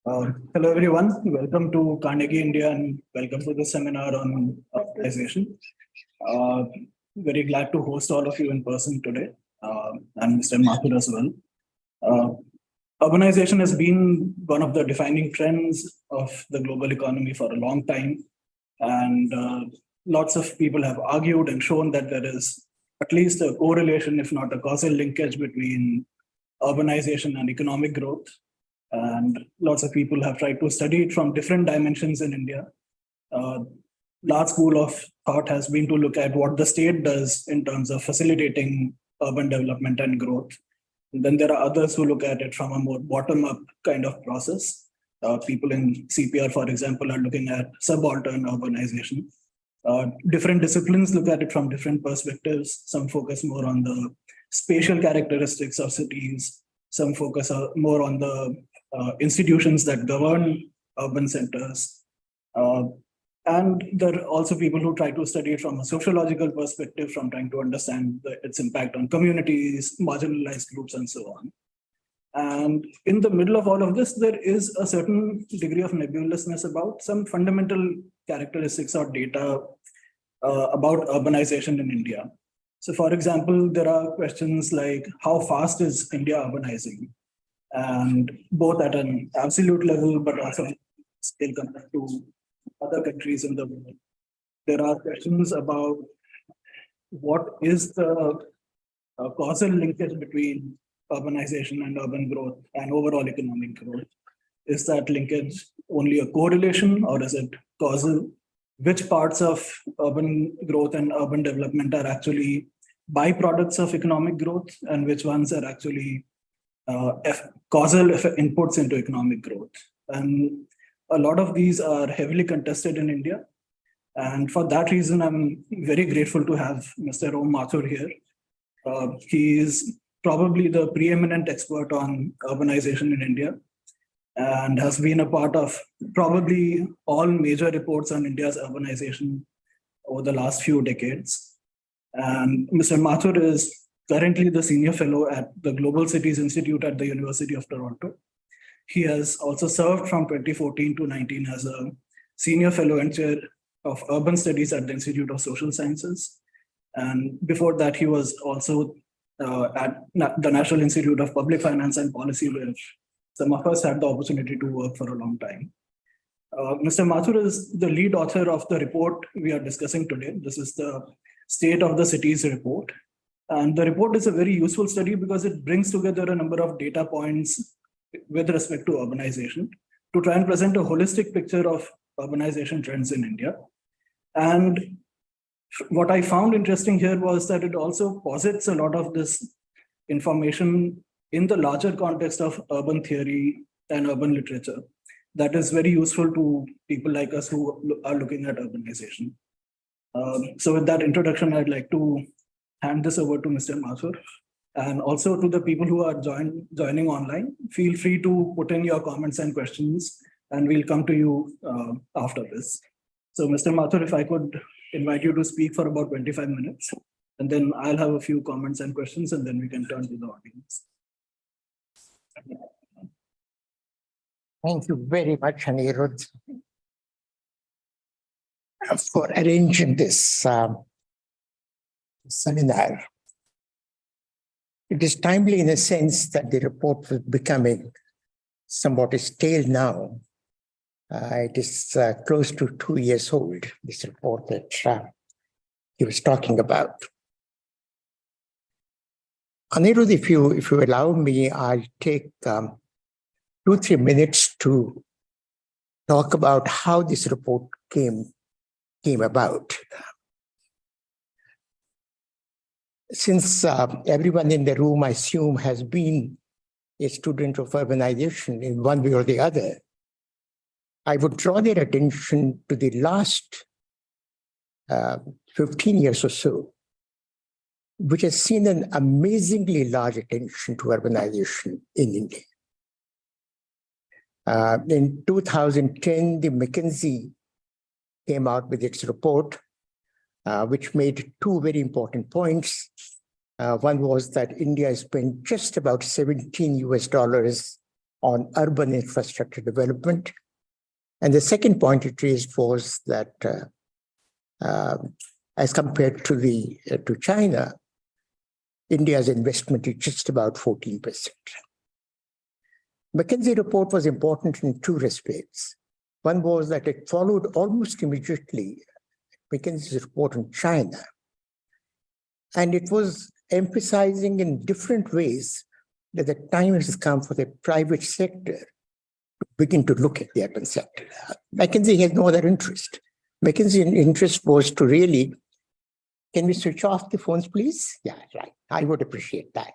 Hello, everyone. Welcome to Carnegie India and welcome to the seminar on urbanization. Uh, Very glad to host all of you in person today, and Mr. Mathur as well. Uh, Urbanization has been one of the defining trends of the global economy for a long time, and lots of people have argued and shown that there is at least a correlation, if not a causal linkage, between urbanization and economic growth. And lots of people have tried to study it from different dimensions in India. Large school of thought has been to look at what the state does in terms of facilitating urban development and growth. And then there are others who look at it from a more bottom-up kind of process. People in CPR, for example, are looking at subaltern urbanization. Different disciplines look at it from different perspectives. Some focus more on the spatial characteristics of cities. Some focus more on the institutions that govern urban centers. And there are also people who try to study it from a sociological perspective, from trying to understand its impact on communities, marginalized groups, and so on. And in the middle of all of this, there is a certain degree of nebulousness about some fundamental characteristics or data about urbanization in India. So, for example, there are questions like how fast is India urbanizing? And both at an absolute level, but also scale compared to other countries in the world. There are questions about what is the causal linkage between urbanization and urban growth and overall economic growth. Is that linkage only a correlation or is it causal? Which parts of urban growth and urban development are actually byproducts of economic growth and which ones are actually causal inputs into economic growth? And a lot of these are heavily contested in India. And for that reason, I'm very grateful to have Mr. Om Mathur here. He is probably the preeminent expert on urbanization in India and has been a part of probably all major reports on India's urbanization over the last few decades. And Mr. Mathur is currently the senior fellow at the Global Cities Institute at the University of Toronto. He has also served from 2014 to 19 as a senior fellow and chair of urban studies at the Institute of Social Sciences. And before that, he was also at the National Institute of Public Finance and Policy, where some of us had the opportunity to work for a long time. Mr. Mathur is the lead author of the report we are discussing today. This is the State of the Cities report. And the report is a very useful study because it brings together a number of data points with respect to urbanization to try and present a holistic picture of urbanization trends in India. And what I found interesting here was that it also posits a lot of this information in the larger context of urban theory and urban literature that is very useful to people like us who are looking at urbanization. So with that introduction, I'd like to hand this over to Mr. Mathur. And also to the people who are joining online, feel free to put in your comments and questions, and we'll come to you after this. So Mr. Mathur, if I could invite you to speak for about 25 minutes, and then I'll have a few comments and questions, and then we can turn to the audience. Thank you very much, Anirudh, for arranging this seminar. It is timely in a sense that the report is becoming somewhat stale now. It is close to 2 years old, this report that he was talking about. Anirudh, if you allow me, I'll take 2-3 minutes to talk about how this report came about. Since everyone in the room, I assume, has been a student of urbanization in one way or the other, I would draw their attention to the last 15 years or so, which has seen an amazingly large attention to urbanization in India. In 2010, the McKinsey came out with its report, which made two very important points. One was that India spent just about $17 US on urban infrastructure development. And the second point it raised was that as compared to China, India's investment is just about 14%. McKinsey report was important in two respects. One was that it followed almost immediately McKinsey's report on China. And it was emphasizing in different ways that the time has come for the private sector to begin to look at the urban sector. McKinsey has no other interest. McKinsey's interest was to really, can we switch off the phones, please? Yeah, right. I would appreciate that.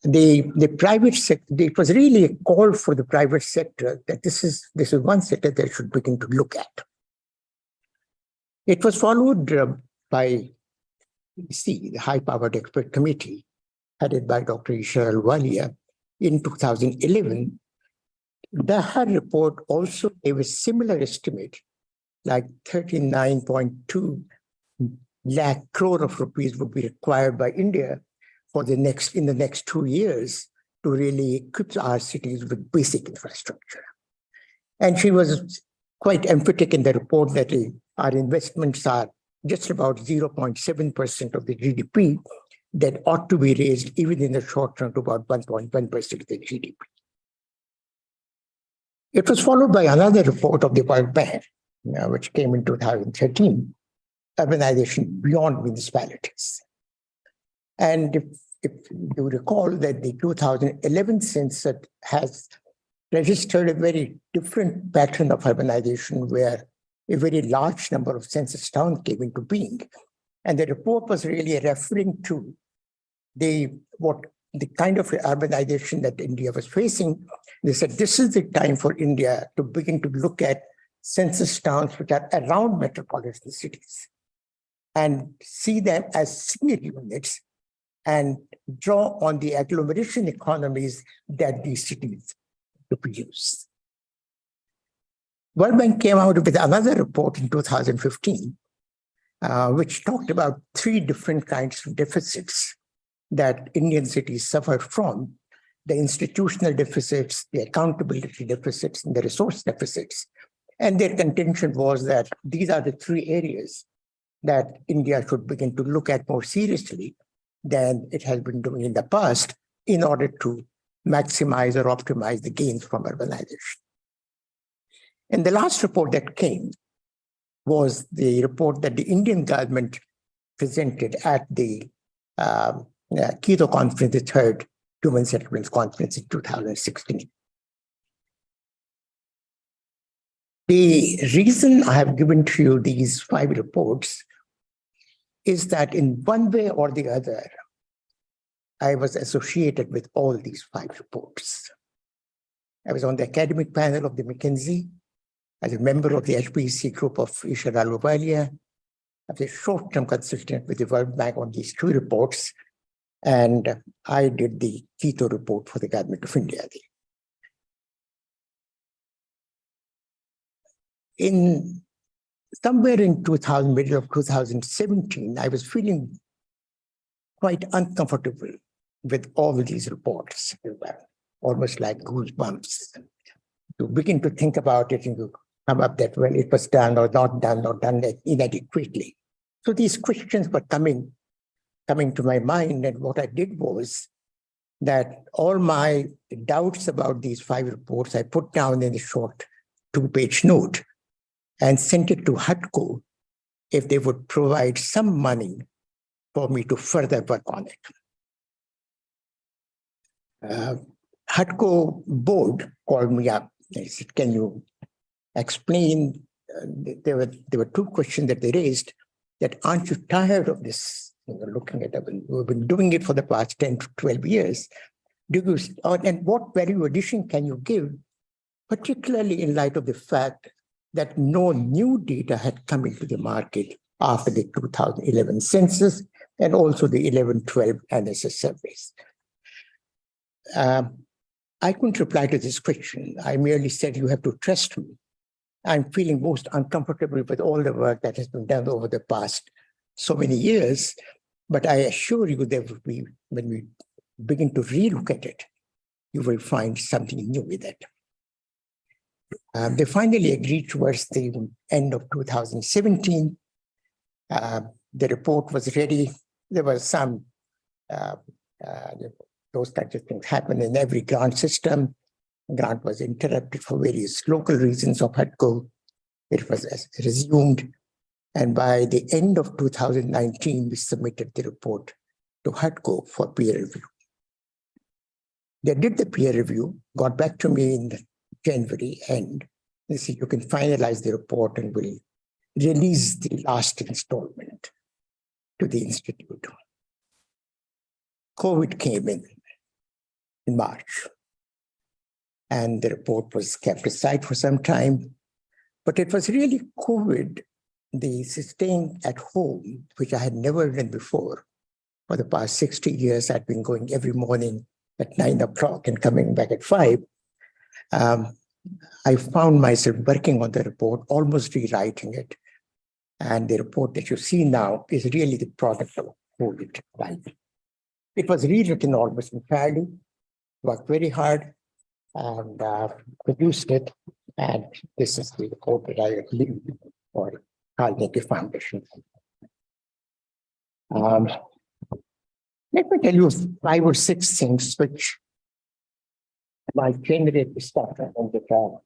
The private sector, it was really a call for the private sector that this is one sector they should begin to look at. It was followed by the high-powered expert committee headed by Dr. Ishar Alwalia in 2011. Her report also gave a similar estimate, like 39.2 lakh crore of rupees would be required by India in the next 2 years to really equip our cities with basic infrastructure. And she was quite emphatic in the report that our investments are just about 0.7% of the GDP that ought to be raised even in the short term to about 1.1% of the GDP. It was followed by another report of the World Bank, which came in 2013, Urbanization Beyond Municipalities. And if you recall that the 2011 census has registered a very different pattern of urbanization where a very large number of census towns came into being. And the report was really referring to the kind of urbanization that India was facing. They said, this is the time for India to begin to look at census towns which are around metropolitan cities and see them as single units and draw on the agglomeration economies that these cities produce. World Bank came out with another report in 2015, which talked about three different kinds of deficits that Indian cities suffer from: the institutional deficits, the accountability deficits, and the resource deficits. And their contention was that these are the three areas that India should begin to look at more seriously than it has been doing in the past in order to maximize or optimize the gains from urbanization. And the last report that came was the report that the Indian government presented at the Quito conference, the third Human Settlements Conference in 2016. The reason I have given to you these 5 reports is that in one way or the other, I was associated with all these 5 reports. I was on the academic panel of the McKinsey, as a member of the HPC group of Ishar Alwalia, as a short-term consultant with the World Bank on these 2 reports, and I did the Quito report for the government of India. In somewhere in middle of 2017, I was feeling quite uncomfortable with all these reports. They were almost like goosebumps. To begin to think about it and to come up that when it was done or not done or done inadequately. So these questions were coming to my mind, and what I did was that all my doubts about these 5 reports I put down in a short 2-page note and sent it to HUDCO if they would provide some money for me to further work on it. HUDCO board called me up. They said, can you explain? There were 2 questions that they raised, that aren't you tired of this? Looking at it, we've been doing it for the past 10 to 12 years. And what value addition can you give, particularly in light of the fact that no new data had come into the market after the 2011 census and also the 11-12 NSS surveys? I couldn't reply to this question. I merely said, you have to trust me. I'm feeling most uncomfortable with all the work that has been done over the past so many years, but I assure you there will be, when we begin to relook at it, you will find something new with it. They finally agreed towards the end of 2017. The report was ready. There was some, those kinds of things happen in every grant system. Grant was interrupted for various local reasons of HUDCO. It was resumed. And by the end of 2019, we submitted the report to HUDCO for peer review. They did the peer review, got back to me in January end. They said, you can finalize the report and we'll release the last installment to the Institute. COVID came in March, and the report was kept aside for some time. But it was really COVID, the staying at home, which I had never done before. For the past 60 years, I'd been going every morning at 9 o'clock and coming back at 5. I found myself working on the report, almost rewriting it. And the report that you see now is really the product of COVID. Right? It was rewritten almost entirely, worked very hard, and produced it. And this is the report that I leave for Carnegie Foundation. Let me tell you 5 or 6 things which might generate the stuff on the top.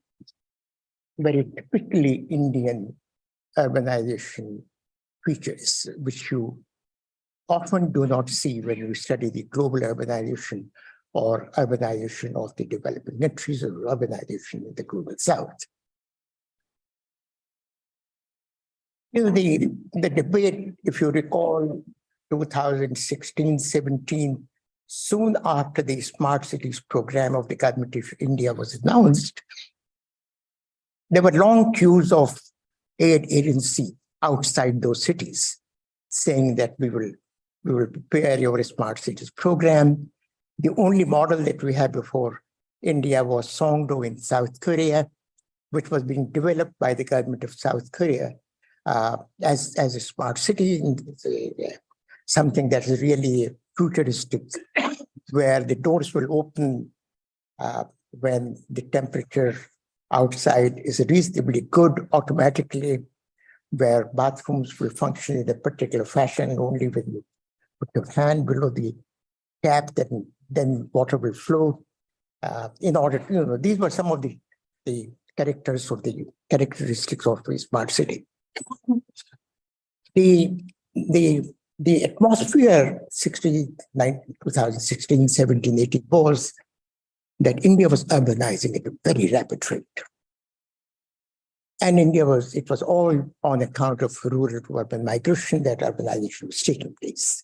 Very typically Indian urbanization features, which you often do not see when you study the global urbanization or urbanization of the developing countries or urbanization in the global south. You know, the debate, if you recall, 2016, 17, soon after the Smart Cities program of the government of India was announced, there were long queues of aid agency outside those cities saying that we will prepare your Smart Cities program. The only model that we had before India was Songdo in South Korea, which was being developed by the government of South Korea as a smart city, something that is really futuristic, where the doors will open when the temperature outside is reasonably good automatically, where bathrooms will function in a particular fashion only when you put your hand below the tap, then water will flow. In order to, these were some of the characters or the characteristics of a smart city. The atmosphere 2016, 17, 18 was that India was urbanizing at a very rapid rate. And it was all on account of rural to urban migration that urbanization was taking place.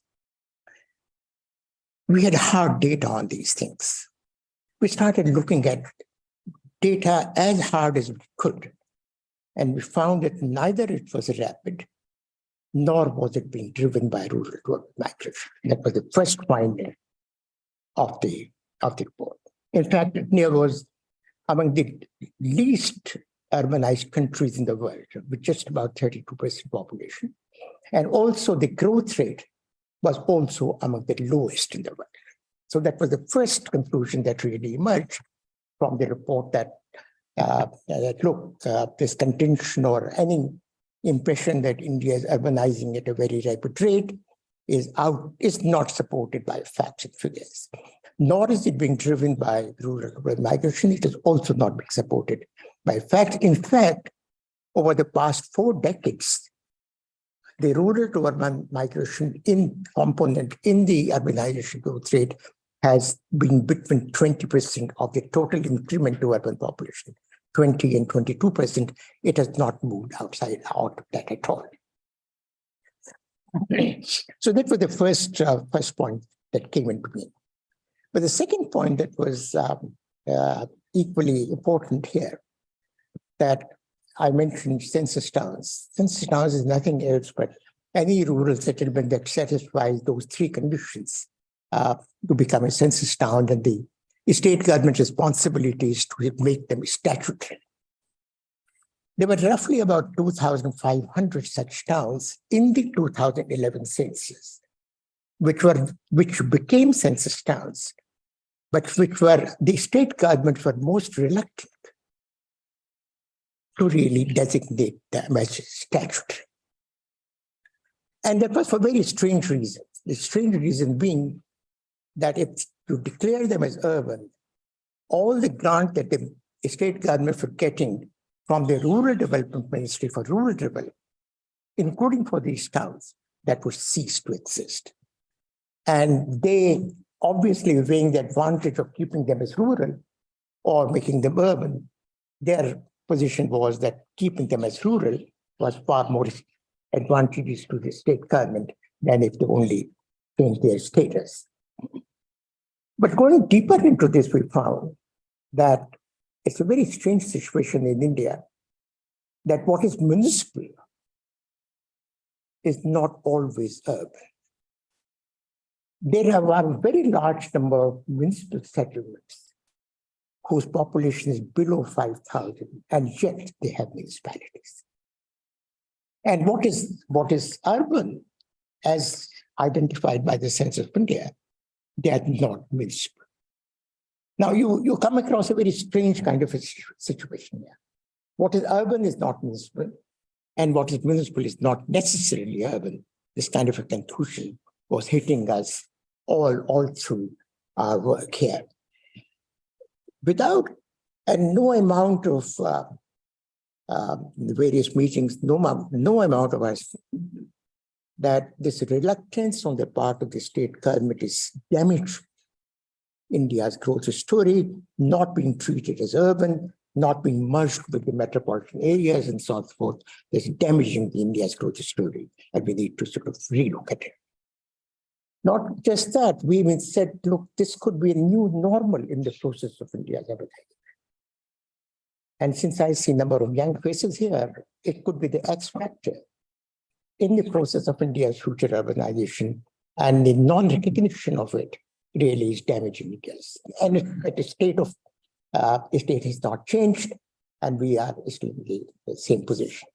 We had hard data on these things. We started looking at data as hard as we could. And we found that neither it was rapid, nor was it being driven by rural to urban migration. That was the first finding of the report. In fact, India was among the least urbanized countries in the world, with just about 32% population. And also the growth rate was also among the lowest in the world. So that was the first conclusion that really emerged from the report that look, this contention or any impression that India is urbanizing at a very rapid rate is not supported by facts and figures. Nor is it being driven by rural migration. It is also not being supported by facts. In fact, over the past 4 decades, the rural to urban migration component in the urbanization growth rate has been between 20% of the total increment to urban population, 20 and 22%. It has not moved out of that at all. So that was the first point that came into being. But the second point that was equally important here, that I mentioned census towns. Census towns is nothing else but any rural settlement that satisfies those 3 conditions to become a census town, and the state government responsibility is to make them statutory. There were roughly about 2,500 such towns in the 2011 census, which became census towns but which were the state governments were most reluctant to really designate them as statutory. And that was for very strange reasons. The strange reason being that if you declare them as urban, all the grant that the state government were getting from the Rural Development Ministry for rural development, including for these towns, that would cease to exist. And they obviously weighing the advantage of keeping them as rural or making them urban, their position was that keeping them as rural was far more advantageous to the state government than if they only changed their status. But going deeper into this, we found that it's a very strange situation in India that what is municipal is not always urban. There are a very large number of municipal settlements whose population is below 5,000, and yet they have municipalities. And what is urban, as identified by the Census of India, they are not municipal. Now you come across a very strange kind of a situation here. What is urban is not municipal, and what is municipal is not necessarily urban. This kind of a conclusion was hitting us all through our work here. Without and no amount of the various meetings, no amount of us, that this reluctance on the part of the state government is damaging India's growth story, not being treated as urban, not being merged with the metropolitan areas and so forth. Is damaging the India's growth story, and we need to sort of relook at it. Not just that, we even said, look, this could be a new normal in the process of India's urbanization. And since I see a number of young faces here, it could be the X factor in the process of India's future urbanization, and the non-recognition of it really is damaging India's. And the state has not changed, and we are still in the same position.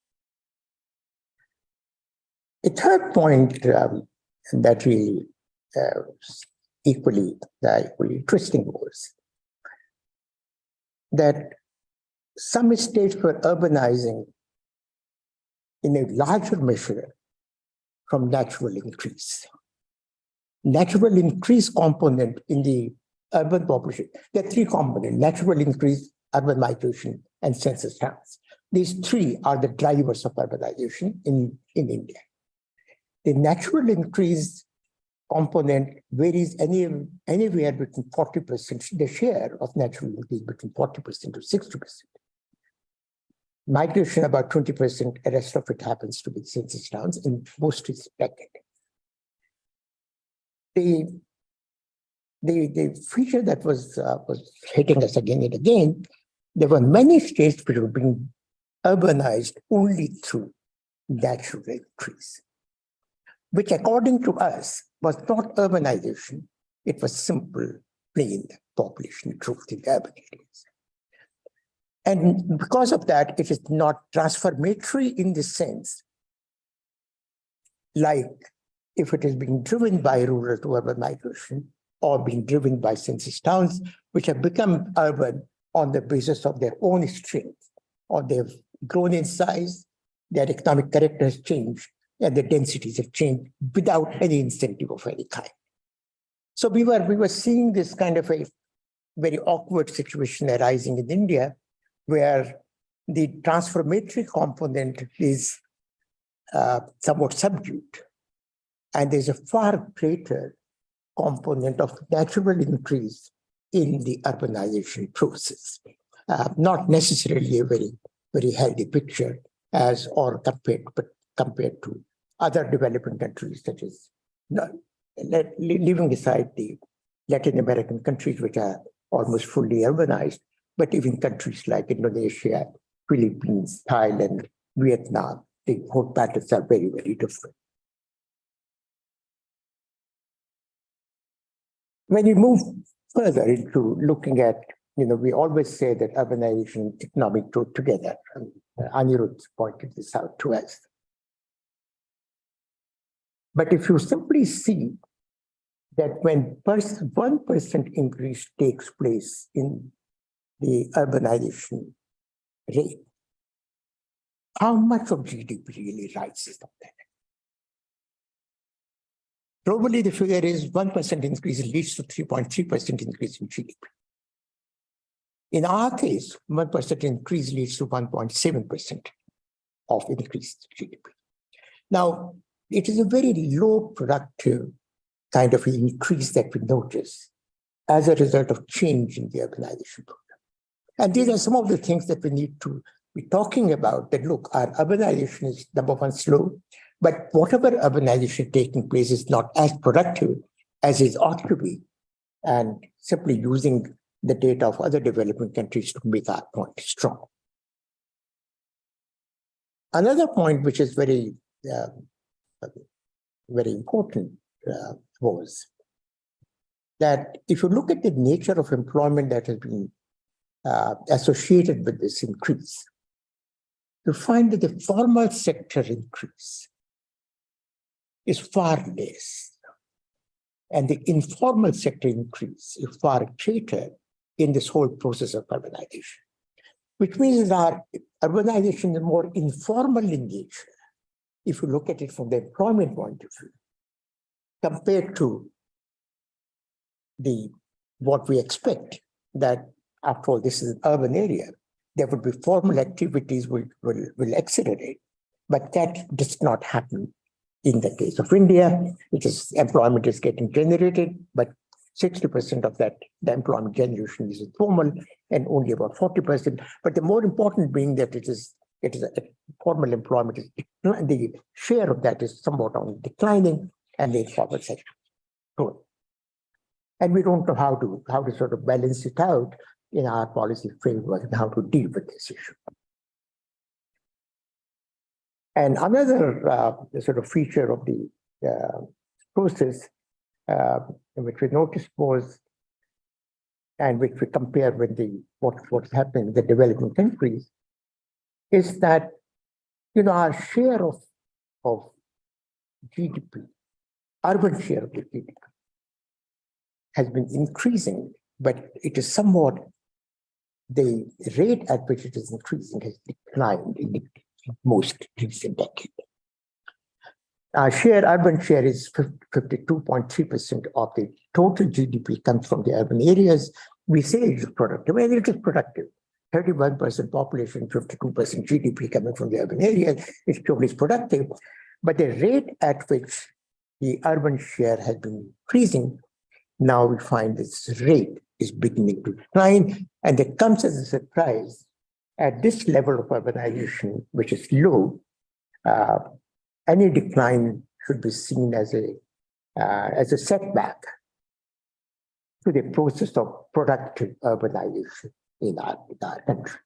A third point that really equally interesting was that some states were urbanizing in a larger measure from natural increase. Natural increase component in the urban population. There are three components: natural increase, urban migration, and census towns. These three are the drivers of urbanization in India. The natural increase component varies anywhere between 40%, the share of natural increase between 40% to 60%. Migration about 20%, the rest of it happens to be census towns, and most is expected. The feature that was hitting us again and again, there were many states which were being urbanized only through natural increase, which according to us was not urbanization, it was simple, plain population growth in urban areas. And because of that, it is not transformatory in the sense, like if it is being driven by rural to urban migration or being driven by census towns, which have become urban on the basis of their own strength, or they've grown in size, their economic character has changed, and the densities have changed without any incentive of any kind. So we were seeing this kind of a very awkward situation arising in India, where the transformatory component is somewhat subdued, and there's a far greater component of natural increase in the urbanization process. Not necessarily a very, very healthy picture as or compared to other developing countries, such as, leaving aside the Latin American countries, which are almost fully urbanized, but even countries like Indonesia, Philippines, Thailand, Vietnam, the growth patterns are very, very different. When you move further into looking at, we always say that urbanization and economic growth together, and Anirudh pointed this out to us. But if you simply see that when 1% increase takes place in the urbanization rate, how much of GDP really rises on that? Probably the figure is 1% increase leads to 3.3% increase in GDP. In our case, 1% increase leads to 1.7% of increased GDP. Now, it is a very low productive kind of increase that we notice as a result of change in the urbanization program. And these are some of the things that we need to be talking about, that look, our urbanization is number one, slow, but whatever urbanization taking place is not as productive as it ought to be, and simply using the data of other developing countries to make our point strong. Another point which is very important was that if you look at the nature of employment that has been associated with this increase, you find that the formal sector increase is far less, and the informal sector increase is far greater in this whole process of urbanization, which means that our urbanization is more informal in nature, if you look at it from the employment point of view, compared to what we expect, that after all, this is an urban area, there would be formal activities will accelerate, but that does not happen in the case of India, which is employment is getting generated, but 60% of that, the employment generation is informal, and only about 40%. But the more important being that it is a formal employment, the share of that is somewhat on declining, and the informal sector growing. And we don't know how to sort of balance it out in our policy framework and how to deal with this issue. And another sort of feature of the process which we noticed was, and which we compare with what's happening in the developing countries, is that our share of GDP, urban share of the GDP, has been increasing, but it is somewhat the rate at which it is increasing has declined in the most recent decade. Our urban share is 52.3% of the total GDP comes from the urban areas. We say it is productive, and it is productive. 31% population, 52% GDP coming from the urban areas, it surely is productive. But the rate at which the urban share has been increasing, now we find this rate is beginning to decline, and it comes as a surprise at this level of urbanization, which is low. Any decline should be seen as a setback to the process of productive urbanization in our country.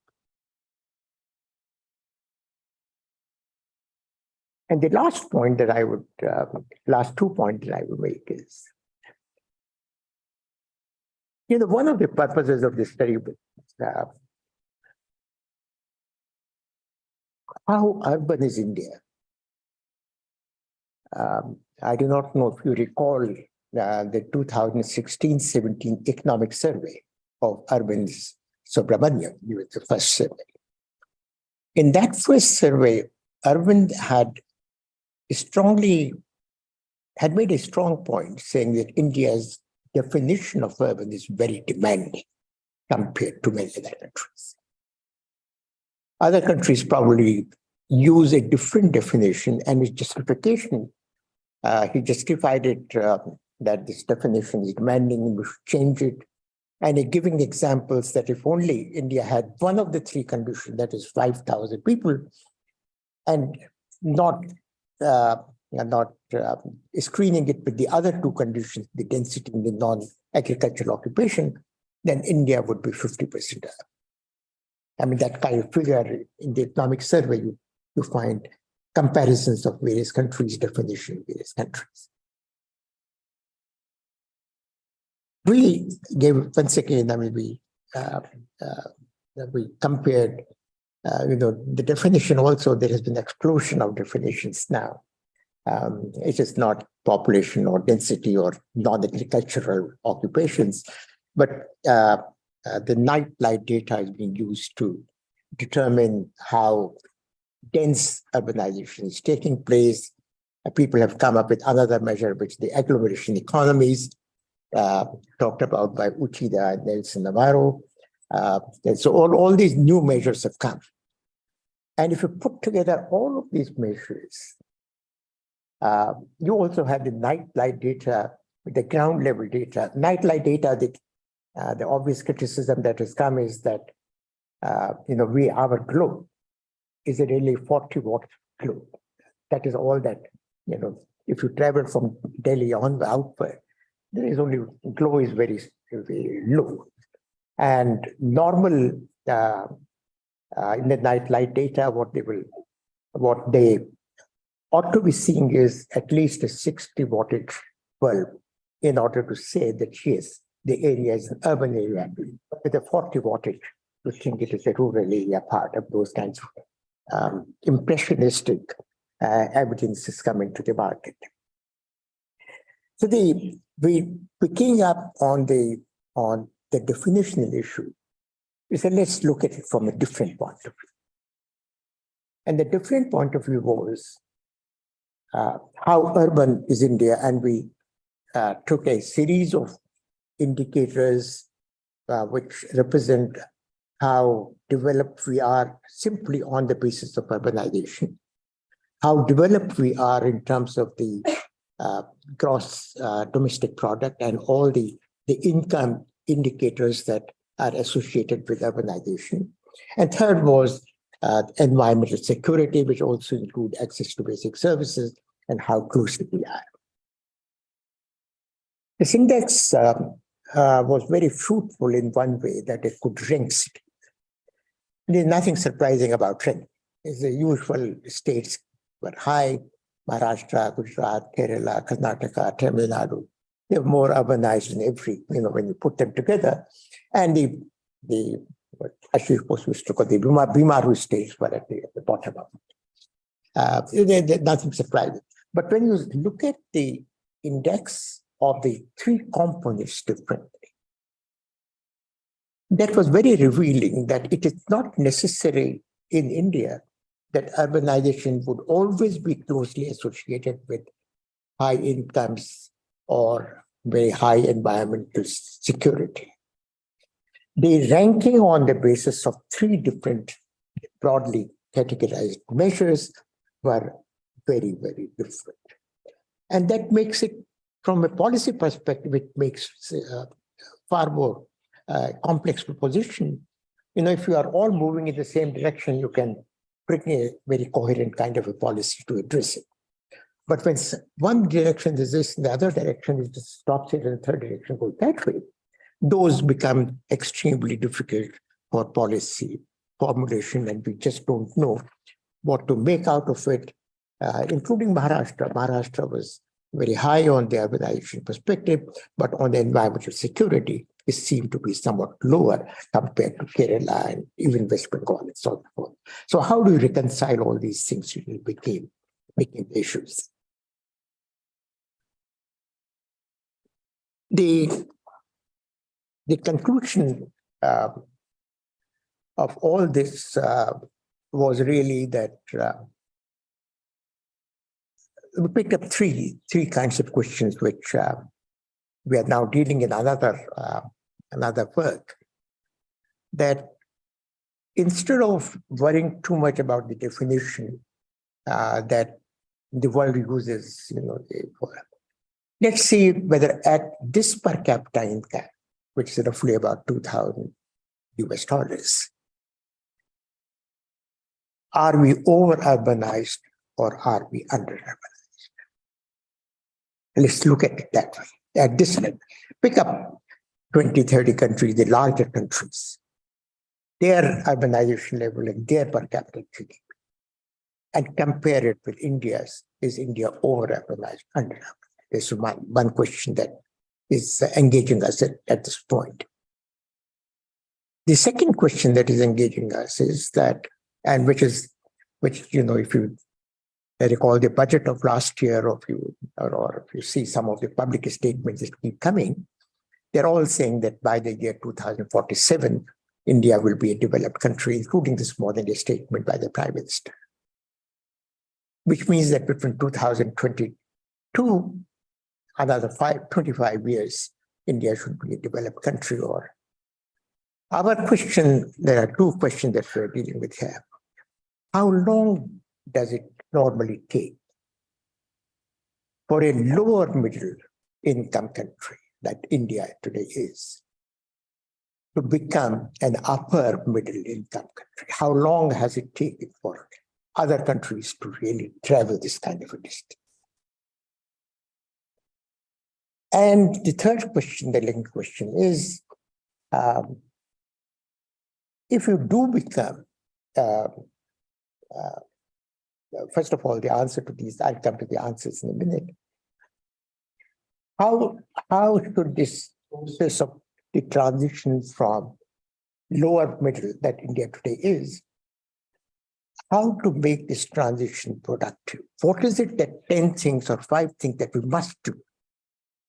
And the last two points that I would make is, one of the purposes of this study was how urban is India. I do not know if you recall the 2016-17 economic survey of Urban Subramaniam, was the first survey. In that first survey, Urban had made a strong point saying that India's definition of urban is very demanding compared to many other countries. Other countries probably use a different definition, and his justification, he justified it that this definition is demanding and we should change it. And giving examples that if only India had one of the three conditions, that is 5,000 people, and not screening it with the other two conditions, the density and the non-agricultural occupation, then India would be 50%. I mean, that kind of figure in the economic survey, you find comparisons of various countries' definition in various countries. We gave, once again, we compared, the definition also, there has been an explosion of definitions now. It is not population or density or non-agricultural occupations, but the night light data is being used to determine how dense urbanization is taking place. People have come up with another measure, which the agglomeration economies, talked about by Uchida and Nelson Navarro. And so all these new measures have come. And if you put together all of these measures, you also have the nightlight data, the ground level data. Nightlight data, the obvious criticism that has come is that, our globe is a really 40-watt globe. That is all that, if you travel from Delhi on outward, there is only, glow is very, very low. And normal, in the nightlight data, what they ought to be seeing is at least a 60 wattage bulb in order to say that yes, the area is an urban area. But with a 40 wattage, you think it is a rural area, part of those kinds of impressionistic evidence is coming to the market. So we picking up on the definitional issue, we said let's look at it from a different point of view. And the different point of view was how urban is India, and we took a series of indicators which represent how developed we are simply on the basis of urbanization, how developed we are in terms of the gross domestic product and all the income indicators that are associated with urbanization. And third was environmental security, which also include access to basic services and how close we are. This index was very fruitful in one way, that it could rank cities. There's nothing surprising about ranking. It's the usual states were high: Maharashtra, Gujarat, Kerala, Karnataka, Tamil Nadu. They're more urbanized than every, when you put them together. And the what actually supposed to call the Bimaru states were at the bottom of it. Nothing surprising. But when you look at the index of the three components differently, that was very revealing that it is not necessary in India that urbanization would always be closely associated with high incomes or very high environmental security. The ranking on the basis of three different broadly categorized measures were very, very different. And that makes it, from a policy perspective, it makes far more complex proposition. If you are all moving in the same direction, you can bring a very coherent kind of a policy to address it. But when one direction is this, the other direction is just stops it, and the third direction goes that way, those become extremely difficult for policy formulation, and we just don't know what to make out of it, including Maharashtra. Maharashtra was very high on the urbanization perspective, but on the environmental security, it seemed to be somewhat lower compared to Kerala and even West Bengal and so forth. So how do you reconcile all these things? It became issues. The conclusion of all this was really that we picked up three kinds of questions which we are now dealing in another work. That instead of worrying too much about the definition that the world uses, let's see whether at this per capita income, which is roughly about $2,000 US, are we over-urbanized or are we under-urbanized? Let's look at it that way. At this level, pick up 20, 30 countries, the larger countries, their urbanization level and their per capita GDP, and compare it with India's. Is India over-urbanized, under-urbanized? This is one question that is engaging us at this point. The second question that is engaging us is that, and which if you I recall the budget of last year, or if you see some of the public statements that keep coming, they're all saying that by the year 2047, India will be a developed country, including this modern-day statement by the Prime Minister. Which means that between 2022, another 25 years, India should be a developed country. Or our question, there are two questions that we're dealing with here. How long does it normally take for a lower middle income country that India today is to become an upper middle income country? How long has it taken for other countries to really travel this kind of a distance? And the third question, the linked question is, if you do become, first of all, the answer to these, I'll come to the answers in a minute. How should this process of the transition from lower middle that India today is, how to make this transition productive? What is it that 10 things or 5 things that we must do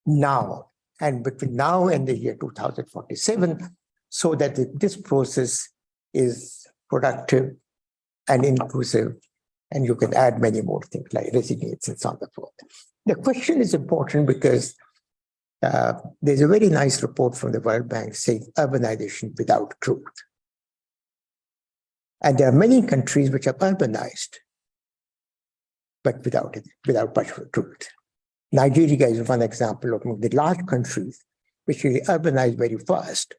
now and between now and the year 2047 so that this process is productive and inclusive, and you can add many more things like resilience and so on and so forth. The question is important because there's a very nice report from the World Bank saying urbanization without growth. And there are many countries which are urbanized, but without much growth. Nigeria is one example of the large countries which really urbanized very fast,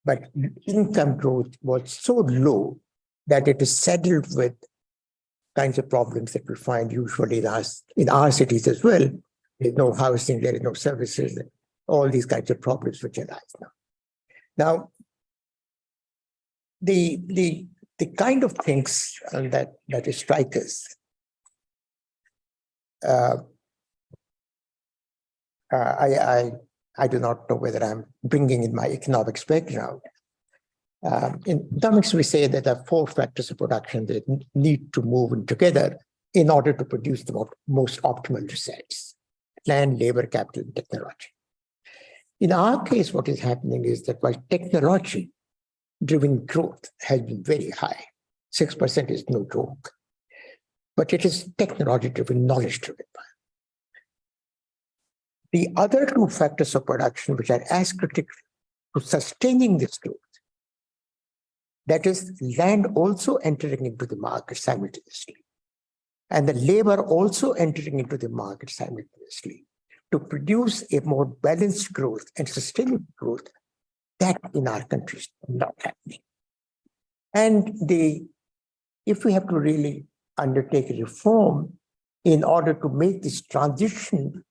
but income growth was so low that it is saddled with kinds of problems that we find usually in our cities as well. There's no housing, there is no services, all these kinds of problems which arise now. Now, the kind of things that strike us, I do not know whether I'm bringing in my economics background. In economics, we say that there are 4 factors of production that need to move in together in order to produce the most optimal results: land, labor, capital, and technology. In our case, what is happening is that while technology-driven growth has been very high, 6% is no joke, but it is technology-driven, knowledge-driven. The other 2 factors of production, which are as critical to sustaining this growth, that is land also entering into the market simultaneously, and the labor also entering into the market simultaneously to produce a more balanced growth and sustainable growth that in our country is not happening. And if we have to really undertake a reform in order to make this transition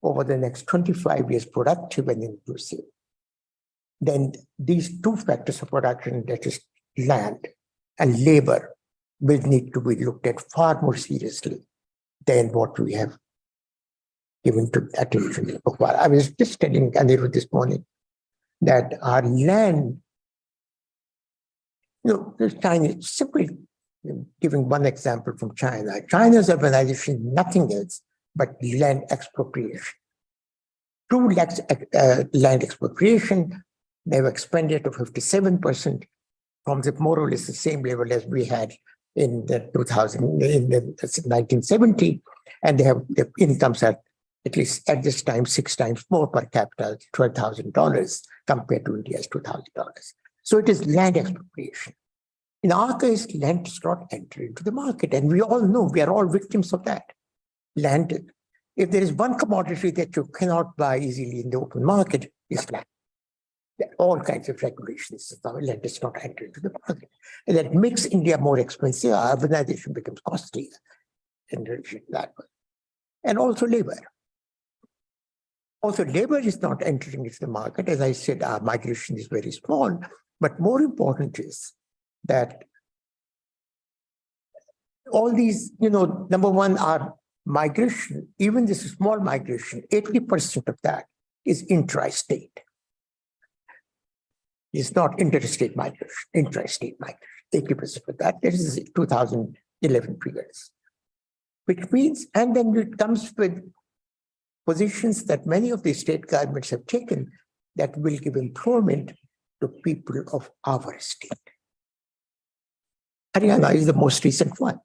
over the next 25 years productive and inclusive, then these 2 factors of production, that is land and labor, will need to be looked at far more seriously than what we have given to attention so far. I was just telling Anirudh this morning that our land, China, simply giving one example from China. China's urbanization, nothing else but land expropriation. Through land expropriation, they've expanded to 57% from more or less the same level as we had in the 1970, and the incomes are at least at this time 6 times more per capita, $12,000 compared to India's $2,000. So it is land expropriation. In our case, land does not enter into the market, and we all know we are all victims of that. Land, if there is one commodity that you cannot buy easily in the open market, is land. There are all kinds of regulations. Land does not enter into the market. And that makes India more expensive. Urbanization becomes costly in that way. And also labor. Also, labor is not entering into the market. As I said, our migration is very small. But more important is that all these, number one, our migration, even this small migration, 80% of that is intra-state. It's not interstate migration, intra-state migration. 80% of that. This is 2011 figures. which means, and then it comes with positions that many of the state governments have taken that will give employment to people of our state. Haryana is the most recent one.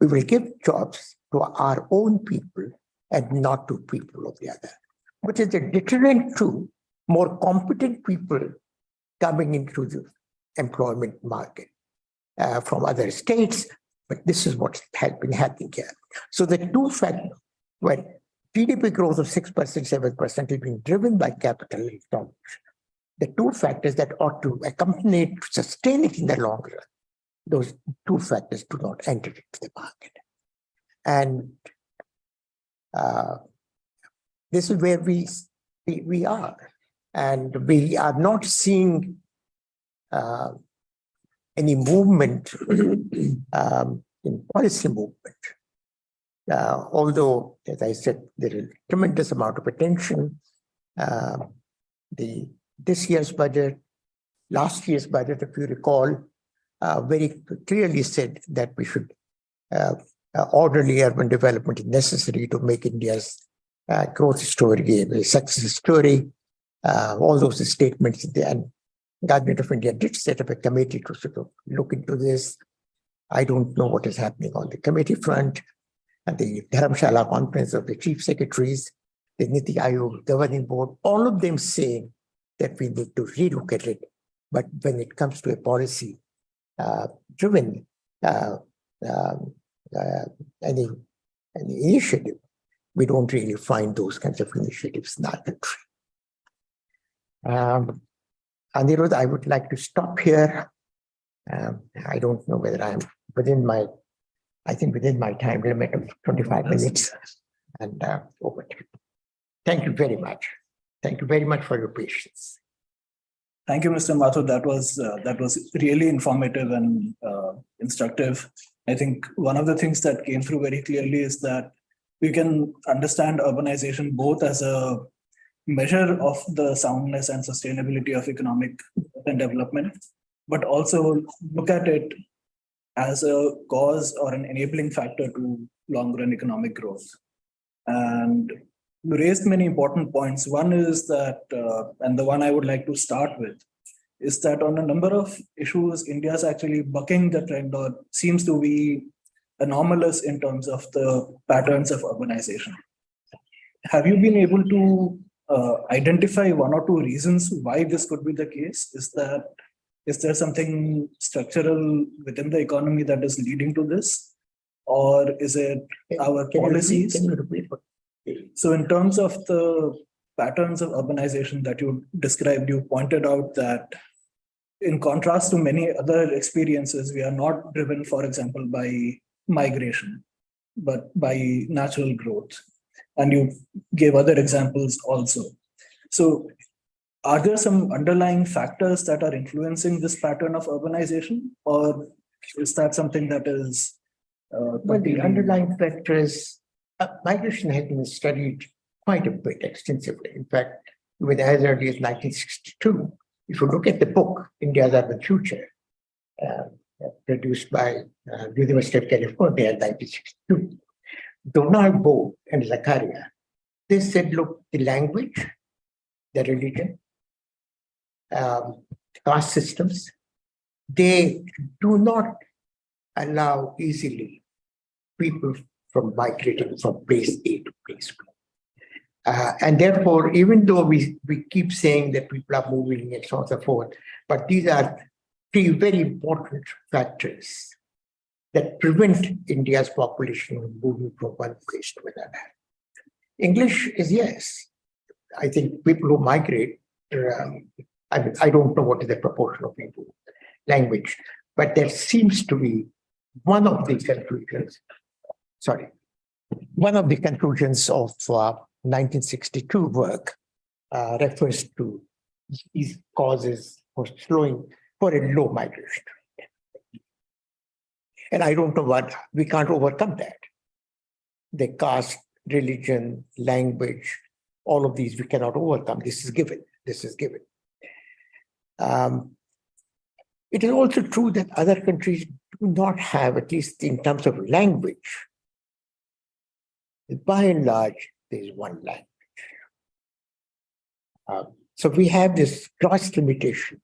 We will give jobs to our own people and not to people of the other, which is a deterrent to more competent people coming into the employment market from other states. But this is what has been happening here. So the two factors, when GDP growth of 6%, 7% is being driven by capital and the two factors that ought to accompany it, to sustain it in the long run, those two factors do not enter into the market. And this is where we are. And we are not seeing any movement in policy movement. Although, as I said, there is a tremendous amount of attention. This year's budget, last year's budget, if you recall, very clearly said that we should orderly urban development is necessary to make India's growth story a success story. All those statements, and Government of India did set up a committee to sort of look into this. I don't know what is happening on the committee front. And the Dharamshala conference of the chief secretaries, the Niti Aayog governing board, all of them saying that we need to relook at it. But when it comes to a policy driven any initiative, we don't really find those kinds of initiatives in our country. Anirudh, I would like to stop here. I don't know whether I'm within my time limit of 25 minutes. And over to you. Thank you very much. Thank you very much for your patience. Thank you, Mr. Mathur. That was really informative and instructive. I think one of the things that came through very clearly is that we can understand urbanization both as a measure of the soundness and sustainability of economic development, but also look at it as a cause or an enabling factor to long-run economic growth. And you raised many important points. One is that, and the one I would like to start with, is that on a number of issues, India is actually bucking the trend or seems to be anomalous in terms of the patterns of urbanization. Have you been able to identify one or two reasons why this could be the case? Is there something structural within the economy that is leading to this? Or is it our policies? So in terms of the patterns of urbanization that you described, you pointed out that in contrast to many other experiences, we are not driven, for example, by migration, but by natural growth. And you gave other examples also. So are there some underlying factors that are influencing this pattern of urbanization, or is that something that is? Well, the underlying factors, migration has been studied quite a bit extensively. In fact, even as early as 1962, if you look at the book, India's Urban Future, produced by the University of California in 1962, Donald Bo and Zakaria, they said, look, the language, the religion, caste systems, they do not allow easily people from migrating from place A to place B. And therefore, even though we keep saying that people are moving and so on and so forth, but these are three very important factors that prevent India's population from moving from one place to another. English is yes. I think people who migrate, I don't know what is the proportion of people language, but there seems to be one of the conclusions of 1962 work refers to these causes for a low migration. And I don't know what, we can't overcome that. The caste, religion, language, all of these we cannot overcome. This is given. It is also true that other countries do not have, at least in terms of language, by and large, there's one language. So we have this cross limitation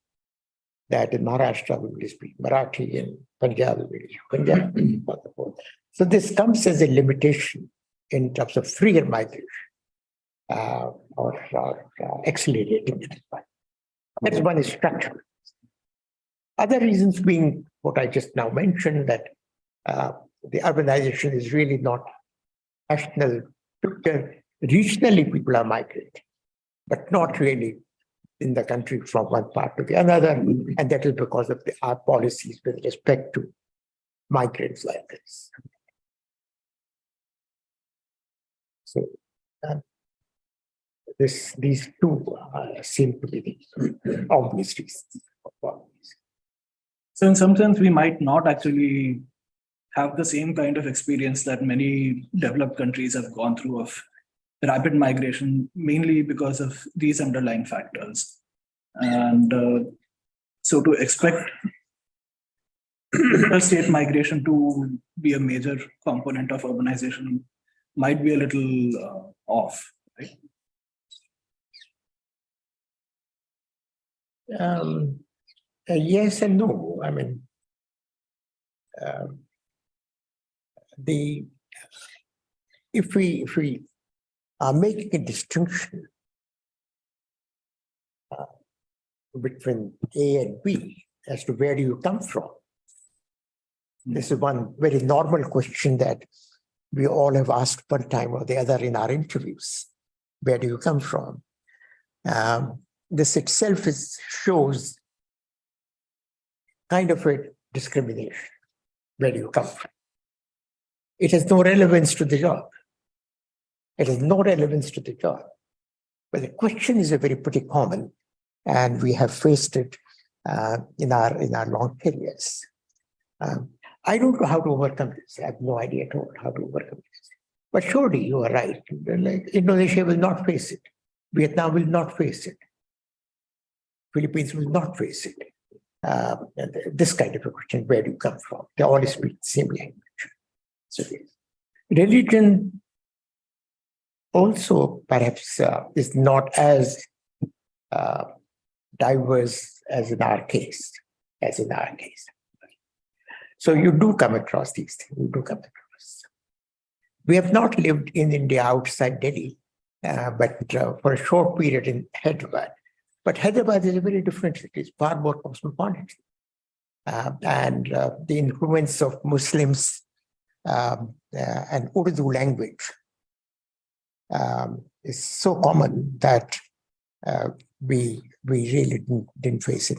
that in Maharashtra we will speak Marathi and Punjab we will speak Punjabi. So this comes as a limitation in terms of freer migration or accelerating it. That's one structure. Other reasons being what I just now mentioned, that the urbanization is really not national picture. Regionally, people are migrating, but not really in the country from one part to the other. And that is because of our policies with respect to migrants like this. So these two seem to be the obvious reasons. So in some sense, we might not actually have the same kind of experience that many developed countries have gone through of rapid migration, mainly because of these underlying factors. And so to expect interstate migration to be a major component of urbanization might be a little off, right? Yes and no. I mean, if we are making a distinction between A and B as to where do you come from, this is one very normal question that we all have asked one time or the other in our interviews. Where do you come from? This itself shows kind of a discrimination. Where do you come from? It has no relevance to the job. It has no relevance to the job. But the question is a very pretty common, and we have faced it in our long careers. I don't know how to overcome this. I have no idea at all how to overcome this. But surely you are right. Like Indonesia will not face it. Vietnam will not face it. Philippines will not face it. This kind of a question, where do you come from? They all speak the same language. So religion also perhaps is not as diverse as in our case. So you do come across these things. You do come across. We have not lived in India outside Delhi, but for a short period in Hyderabad. But Hyderabad is a very different city. It's far more cosmopolitan. And the influence of Muslims and Urdu language is so common that we really didn't face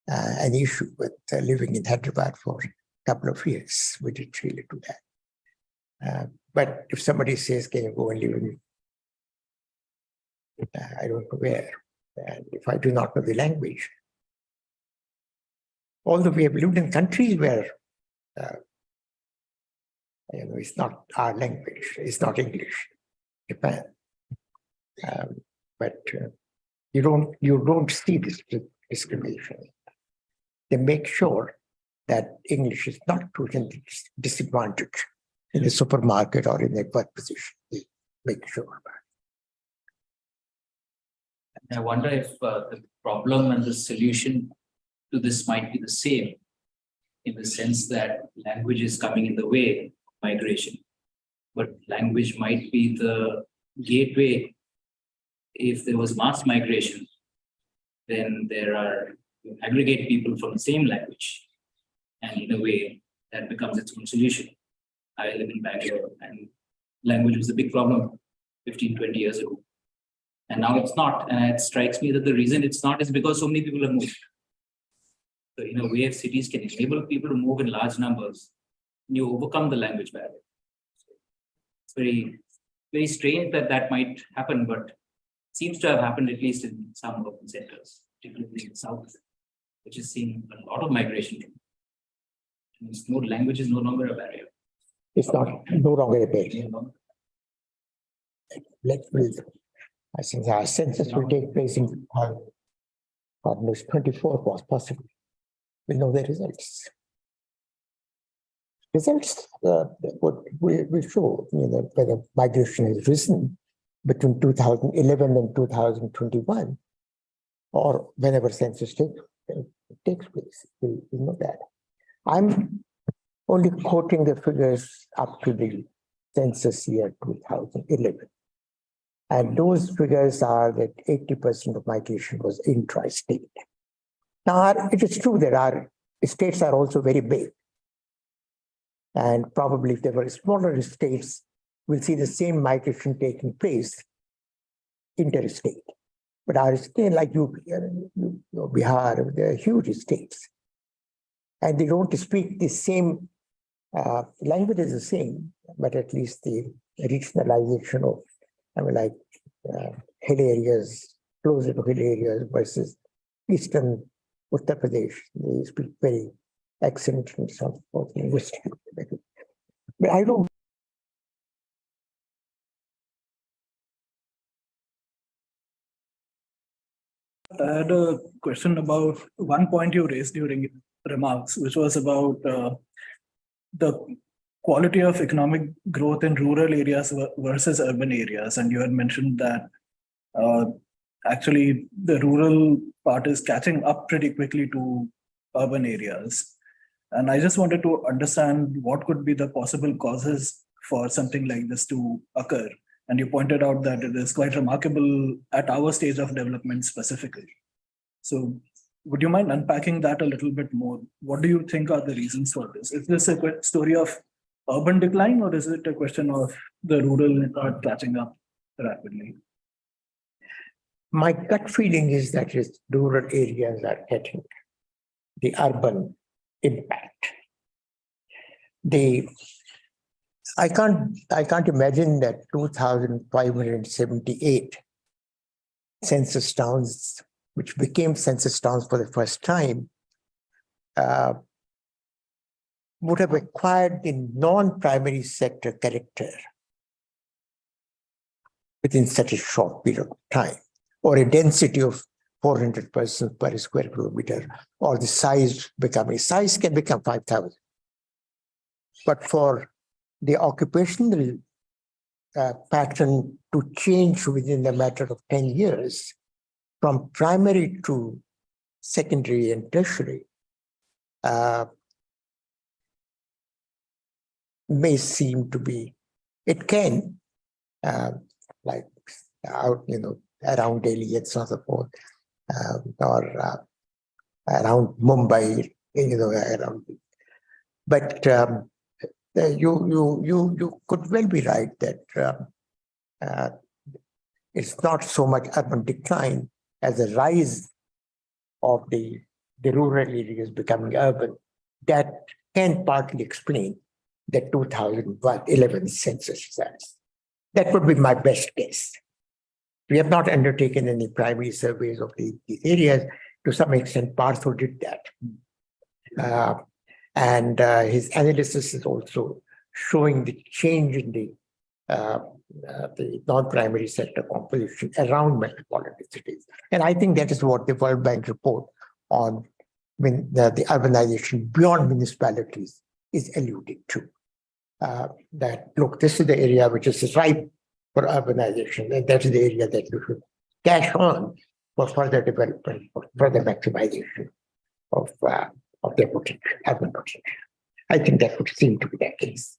any issue with living in Hyderabad for a couple of years. We didn't really do that. But if somebody says, can you go and live in, I don't know where, and if I do not know the language, although we have lived in countries where it's not our language, it's not English, Japan, but you don't see this discrimination. They make sure that English is not put in disadvantage in the supermarket or in a work position. They make sure about it. I wonder if the problem and the solution to this might be the same, in the sense that language is coming in the way of migration, but language might be the gateway. If there was mass migration, then you aggregate people from the same language, and in a way that becomes its own solution. I live in Bangalore, and language was a big problem 15, 20 years ago. And now it's not. And it strikes me that the reason it's not is because so many people have moved. So in a way, if cities can enable people to move in large numbers, you overcome the language barrier. It's very, very strange that might happen, but it seems to have happened at least in some urban centers, particularly in the south, which is seeing a lot of migration. And language is no longer a barrier. It's not no longer a barrier. I think our census will take place in almost 24 was possible. We'll know the results. results will show, whether migration has risen between 2011 and 2021, or whenever census takes place. We know that. I'm only quoting the figures up to the census year 2011. And those figures are that 80% of migration was intra-state. Now, it is true that our states are also very big. And probably if there were smaller states, we'll see the same migration taking place interstate. But our state, like Bihar, they're huge states. And they don't speak the same language is the same, but at least the regionalization of, hill areas, closer to hill areas versus eastern Uttar Pradesh. They speak very accent and so forth, linguistic. But I don't. I had a question about one point you raised during remarks, which was about the quality of economic growth in rural areas versus urban areas. And you had mentioned that actually the rural part is catching up pretty quickly to urban areas. And I just wanted to understand what could be the possible causes for something like this to occur. And you pointed out that it is quite remarkable at our stage of development specifically. So would you mind unpacking that a little bit more? What do you think are the reasons for this? Is this a story of urban decline, or is it a question of the rural part catching up rapidly? My gut feeling is that rural areas are getting the urban impact. I can't imagine that 2,578 census towns, which became census towns for the first time, would have acquired the non-primary sector character within such a short period of time, or a density of 400 persons per square kilometer, or the size can become 5,000. But for the occupational pattern to change within a matter of 10 years, from primary to secondary and tertiary, may seem to be, it can, like out, around Delhi and so forth, or around Mumbai, around. But you could well be right that it's not so much urban decline as a rise of the rural areas becoming urban. That can partly explain the 2011 census results. That would be my best guess. We have not undertaken any primary surveys of these areas. To some extent, Partho did that. And his analysis is also showing the change in the non-primary sector composition around metropolitan cities. And I think that is what the World Bank report on the urbanization beyond municipalities is alluding to. That, look, this is the area which is ripe for urbanization, and that is the area that you should cash on for further development, for further maximization of their potential, urban potential. I think that would seem to be the case.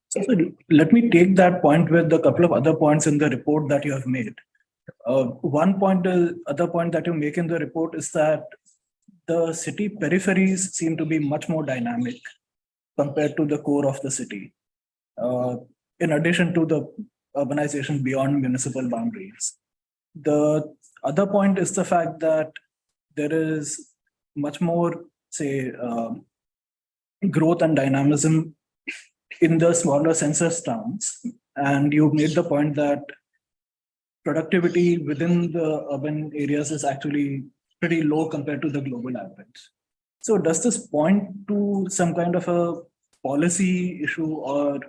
So let me take that point with a couple of other points in the report that you have made. One point, other point that you make in the report is that the city peripheries seem to be much more dynamic compared to the core of the city, in addition to the urbanization beyond municipal boundaries. The other point is the fact that there is much more, say, growth and dynamism in the smaller census towns. And you made the point that productivity within the urban areas is actually pretty low compared to the global average. So does this point to some kind of a policy issue or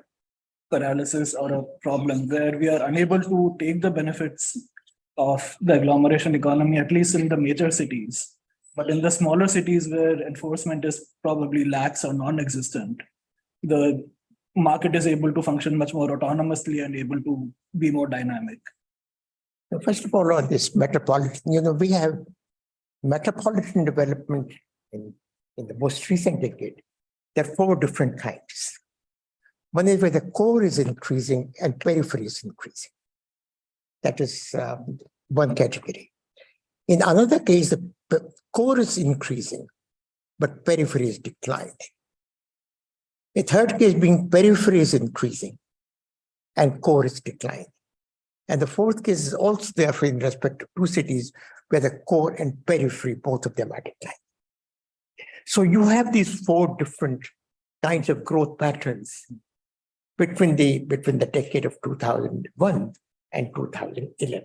paralysis or a problem where we are unable to take the benefits of the agglomeration economy, at least in the major cities, but in the smaller cities where enforcement is probably lax or non-existent, the market is able to function much more autonomously and able to be more dynamic? First of all, on this metropolitan, we have metropolitan development in the most recent decade. There are 4 different kinds. One is where the core is increasing and periphery is increasing. That is one category. In another case, the core is increasing, but periphery is declining. A third case being periphery is increasing and core is declining. And the fourth case is also therefore in respect to 2 cities where the core and periphery, both of them are declining. So you have these 4 different kinds of growth patterns between the decade of 2001 and 2011.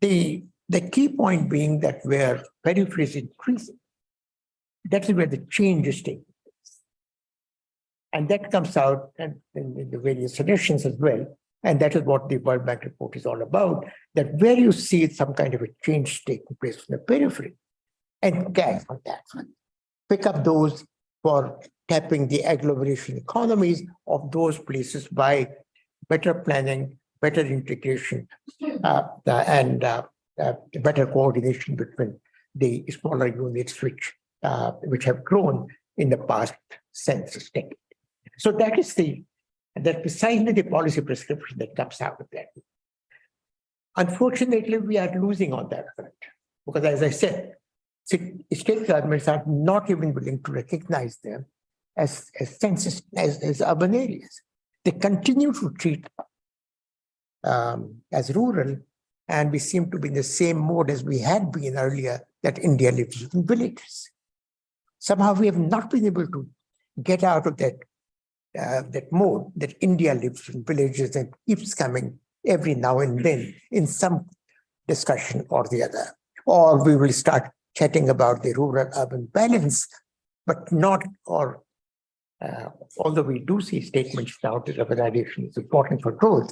The key point being that where periphery is increasing, that is where the change is taking place. And that comes out in the various suggestions as well. And that is what the World Bank report is all about, that where you see some kind of a change taking place in the periphery, and gag on that one. Pick up those for tapping the agglomeration economies of those places by better planning, better integration, and better coordination between the smaller units which have grown in the past census decade. So that's precisely the policy prescription that comes out of that. Unfortunately, we are losing on that front because, as I said, state governments are not even willing to recognize them as urban areas. They continue to treat as rural, and we seem to be in the same mode as we had been earlier, that India lives in villages. Somehow we have not been able to get out of that mode that India lives in villages and keeps coming every now and then in some discussion or the other. Or we will start chatting about the rural-urban balance, but not, although we do see statements now that urbanization is important for growth,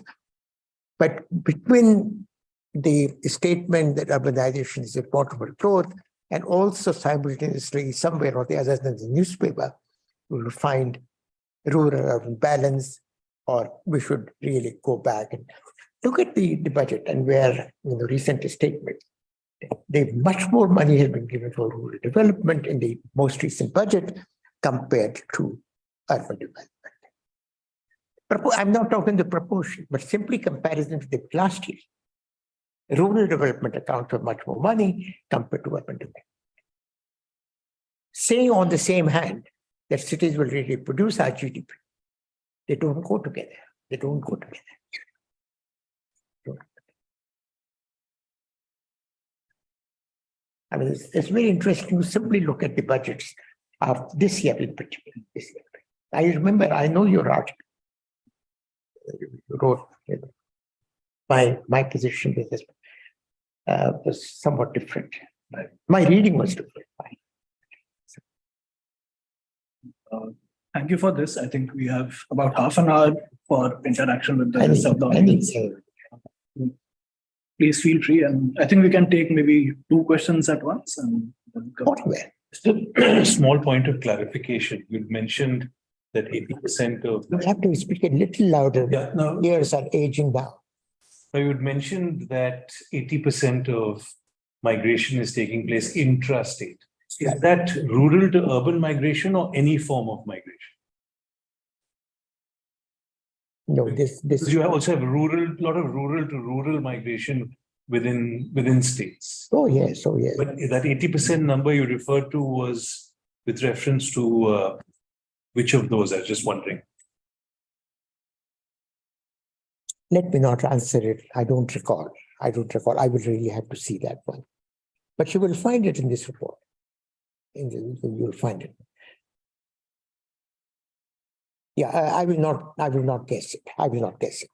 but between the statement that urbanization is important for growth and also simultaneously somewhere or the other in the newspaper, we will find rural-urban balance, or we should really go back and look at the budget and where in the recent statement, much more money has been given for rural development in the most recent budget compared to urban development. I'm not talking the proportion, but simply comparison to the last year. Rural development accounts for much more money compared to urban development. Saying on the same hand that cities will really produce our GDP, they don't go together. They don't go together. I mean, it's very interesting to simply look at the budgets of this year in particular. This year. I remember, I know your article. You wrote, my position with this was somewhat different. My reading was different. Thank you for this. I think we have about half an hour for interaction with the rest of the audience. Please feel free, and I think we can take maybe 2 questions at once. And just a small point of clarification. You mentioned that 80% of you have to speak a little louder. Yeah, no. Ears are aging down. You had mentioned that 80% of migration is taking place intrastate. Is that rural to urban migration or any form of migration? No, this You also have a lot of rural to rural migration within states. Oh yes. But that 80% number you referred to was with reference to which of those? I was just wondering. Let me not answer it. I don't recall. I will really have to see that one. But you will find it in this report. You will find it. Yeah, I will not guess it. I will not guess it.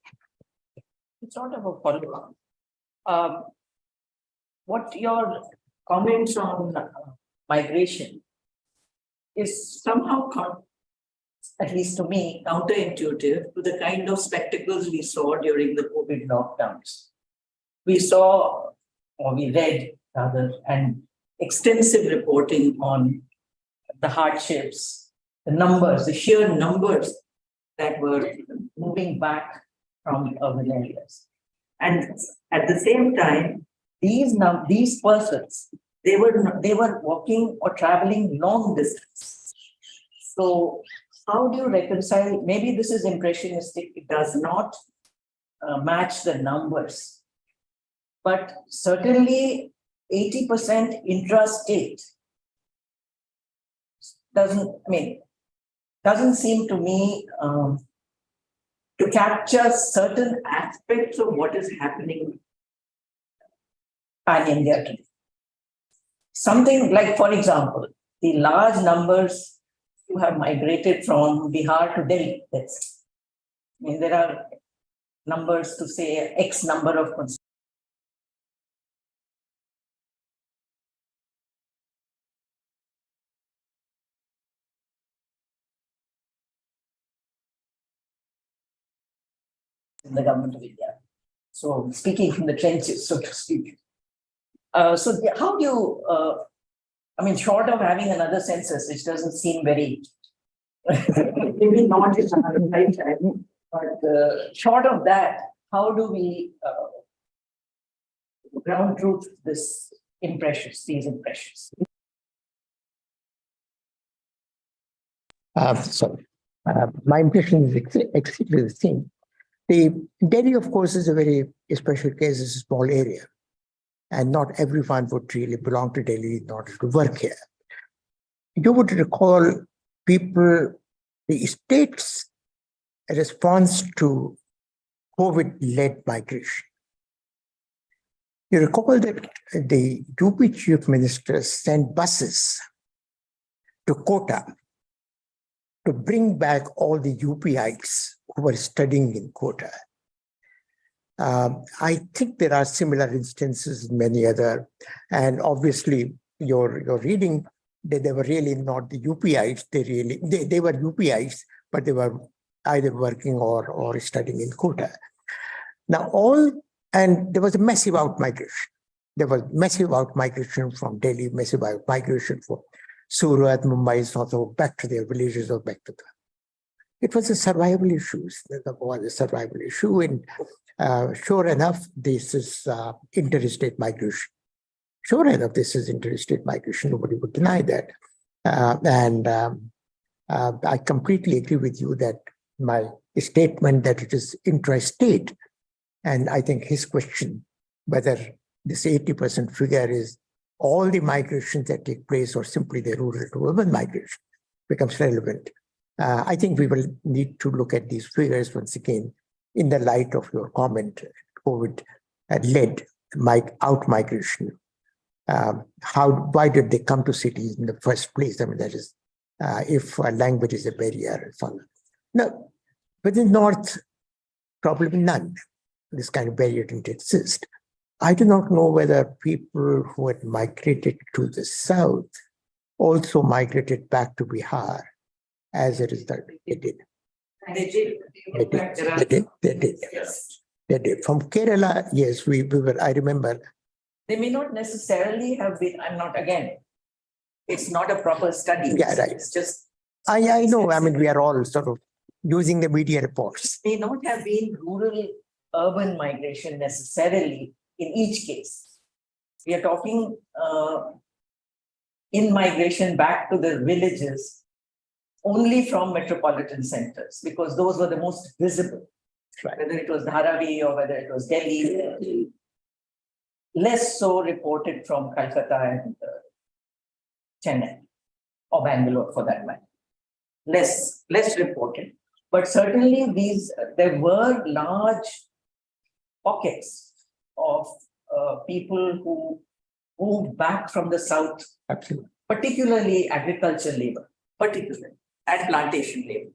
It's sort of a follow-up. What your comments on migration is somehow, at least to me, counterintuitive to the kind of spectacles we saw during the COVID lockdowns. We saw, or we read rather, and extensive reporting on the hardships, the numbers, the sheer numbers that were moving back from urban areas. And at the same time, these persons, they were walking or traveling long distance. So how do you reconcile? Maybe this is impressionistic. It does not match the numbers, but certainly 80% intrastate doesn't seem to me to capture certain aspects of what is happening in India today. Something like, for example, the large numbers who have migrated from Bihar to Delhi. There are numbers to say X number of in the government of India. So speaking from the trenches, so to speak. How do you, short of having another census, which doesn't seem very, maybe not in our lifetime, but short of that, how do we ground truth these impressions? My impression is exactly the same. The Delhi, of course, is a very special case. It's a small area, and not everyone would really belong to Delhi in order to work here. You would recall the state's response to COVID-led migration. You recall that the UP chief minister sent buses to Kota to bring back all the UPites who were studying in Kota. I think there are similar instances in many other, and obviously you're reading that they were really not the UPites. They were UPites, but they were either working or studying in Kota. Now and there was a massive outmigration. There was massive outmigration from Delhi, massive outmigration from Surat, Mumbai, so back to their villages or back to the. It was a survival issue. There was a survival issue, and sure enough, this is interstate migration. Sure enough, this is interstate migration. Nobody would deny that. I completely agree with you that my statement that it is intrastate, and I think his question, whether this 80% figure is all the migrations that take place or simply the rural to urban migration, becomes relevant. I think we will need to look at these figures once again in the light of your comment, COVID-led out-migration. Why did they come to cities in the first place? That is, if language is a barrier and so on. No, within North, probably none. This kind of barrier didn't exist. I do not know whether people who had migrated to the South also migrated back to Bihar. As a result, they did. They did. From Kerala, yes, we were, I remember. They may not necessarily have been, it's not a proper study. Yeah, right. It's just. I know, we are all sort of using the media reports. May not have been rural urban migration necessarily in each case. We are talking in migration back to the villages only from metropolitan centers, because those were the most visible, right. Whether it was Dharavi or whether it was Delhi. Less so reported from Calcutta and Chennai or Bangalore for that matter. Less reported, but certainly there were large pockets of people who moved back from the South. Absolutely. Particularly agriculture labor, and plantation labor.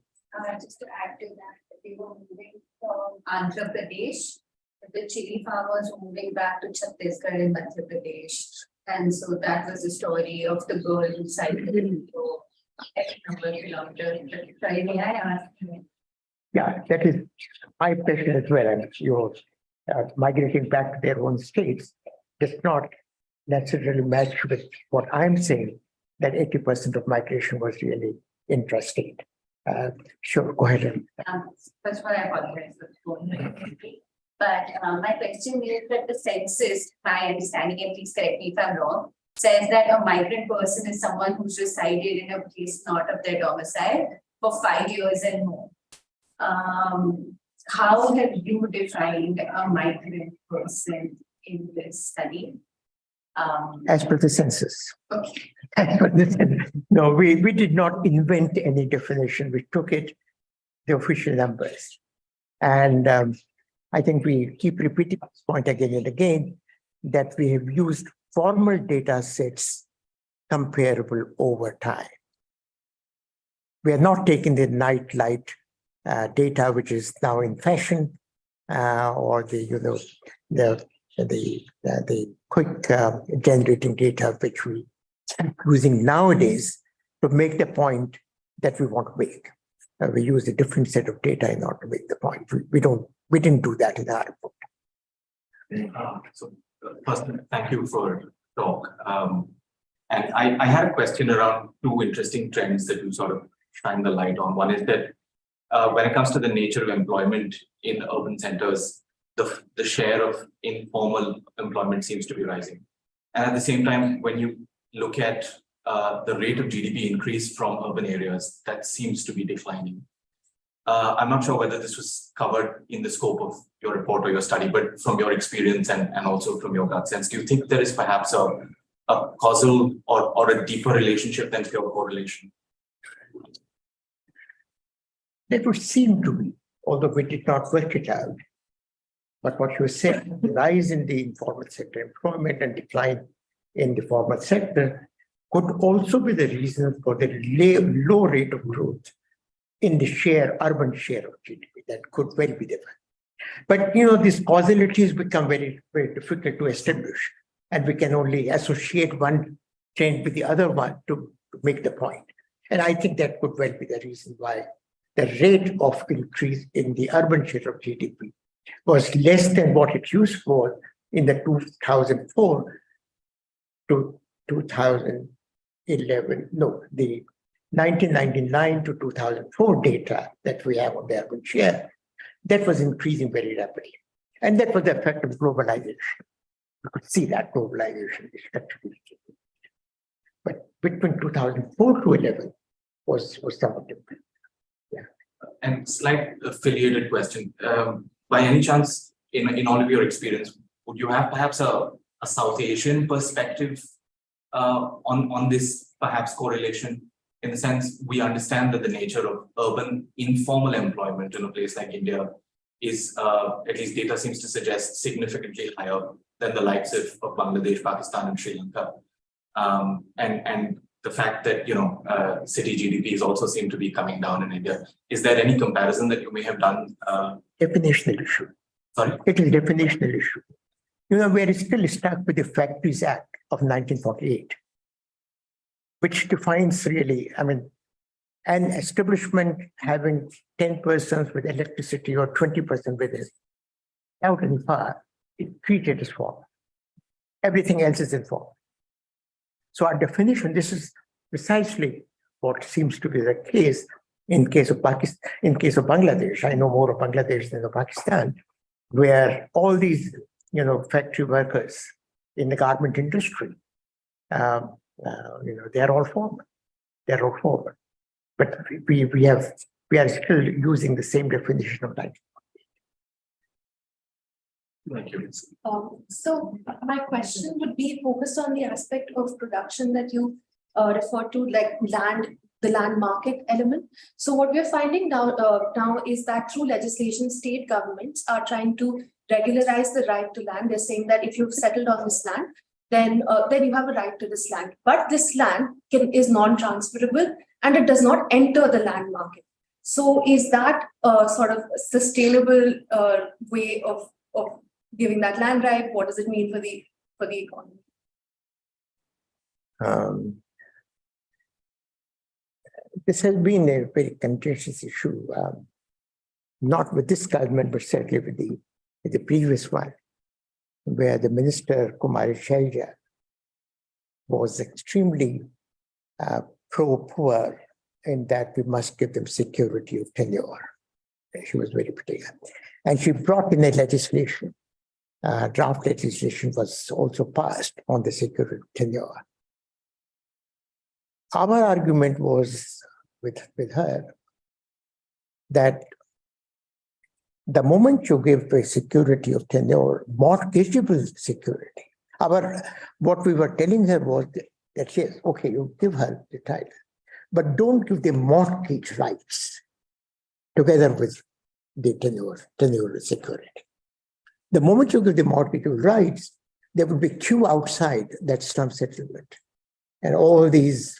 Just to add to that, we were moving from Andhra Pradesh, the chili farmers were moving back to Chhattisgarh in Madhya Pradesh. And so that was the story of the girl who cycled for X number of kilometers. Sorry, may I ask you? Yeah, that is my impression as well. You're migrating back to their own states does not necessarily match with what I'm saying. that 80% of migration was really intrastate. Sure, go ahead. First of all, I apologize for going very quickly. But my question is that the census, my understanding, and please correct me if I'm wrong, says that a migrant person is someone who's resided in a place not of their domicile for 5 years and more. How have you defined a migrant person in this study? As per the census. Okay. No, we did not invent any definition. We took it, the official numbers. And I think we keep repeating this point again and again, that we have used formal data sets comparable over time. We are not taking the night light data, which is now in fashion, or the quick generating data, which we are using nowadays to make the point that we want to make. We use a different set of data in order to make the point. We didn't do that in our report. So first, thank you for the talk. And I had a question around two interesting trends that you sort of shine the light on. One is that when it comes to the nature of employment in urban centers, the share of informal employment seems to be rising. And at the same time, when you look at the rate of GDP increase from urban areas, that seems to be declining. I'm not sure whether this was covered in the scope of your report or your study, but from your experience and also from your gut sense, do you think there is perhaps a causal or a deeper relationship than pure correlation? That would seem to be, although we did not work it out. But what you said, the rise in the informal sector employment and decline in the formal sector could also be the reason for the low rate of growth in the urban share of GDP. That could well be different. But these causalities become very, very difficult to establish, and we can only associate one trend with the other one to make the point. And I think that could well be the reason why the rate of increase in the urban share of GDP was less than what it used for in the 2004 to 2011. No, the 1999 to 2004 data that we have on the urban share, that was increasing very rapidly. And that was the effect of globalization. You could see that globalization is actually changing. But between 2004 to 11 was somewhat different. Yeah. And slight affiliated question. By any chance, in all of your experience, would you have perhaps a South Asian perspective on this perhaps correlation? In the sense, we understand that the nature of urban informal employment in a place like India is, at least data seems to suggest, significantly higher than the likes of Bangladesh, Pakistan, and Sri Lanka. And the fact that city GDPs also seem to be coming down in India. Is there any comparison that you may have done? Definitional issue. Sorry? It is a definitional issue. We are still stuck with the Factories Act of 1948, which defines really, an establishment having 10 persons with electricity or 20% with it, without any power, it's treated as formal. Everything else is informal. So our definition, this is precisely what seems to be the case in case of Pakistan, in case of Bangladesh. I know more of Bangladesh than of Pakistan, where all these, factory workers in the garment industry, they're all formal. They're all formal. But we are still using the same definition of life. Thank you. So my question would be focused on the aspect of production that you referred to, like the land market element. So what we're finding now is that through legislation, state governments are trying to regularize the right to land. They're saying that if you've settled on this land, then you have a right to this land. But this land is non-transferable and it does not enter the land market. So is that a sort of sustainable way of giving that land right? What does it mean for the economy? This has been a very contentious issue, not with this government, but certainly with the previous one, where the minister, Kumari Shailja, was extremely pro-poor in that we must give them security of tenure. She was very particular. And she brought in a legislation. Draft legislation was also passed on the security of tenure. Our argument was with her that the moment you give a security of tenure, mortgageable security, what we were telling her was that yes, okay, you give her the title, but don't give the mortgage rights together with the tenure security. The moment you give the mortgage rights, there would be queue outside that slum settlement. And all these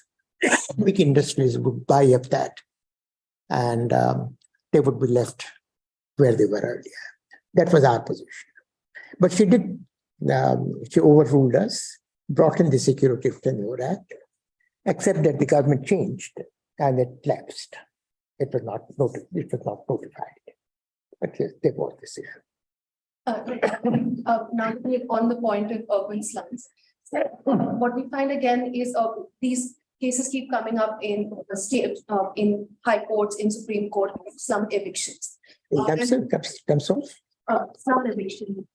big industries would buy up that, and they would be left where they were earlier. That was our position. But she did, she overruled us, brought in the Security of Tenure Act, except that the government changed and it lapsed. It was not notified. But yes, there was this issue. Now we're on the point of urban slums. So what we find again is these cases keep coming up in the state, in high courts, in Supreme Court, slum evictions. Slum eviction.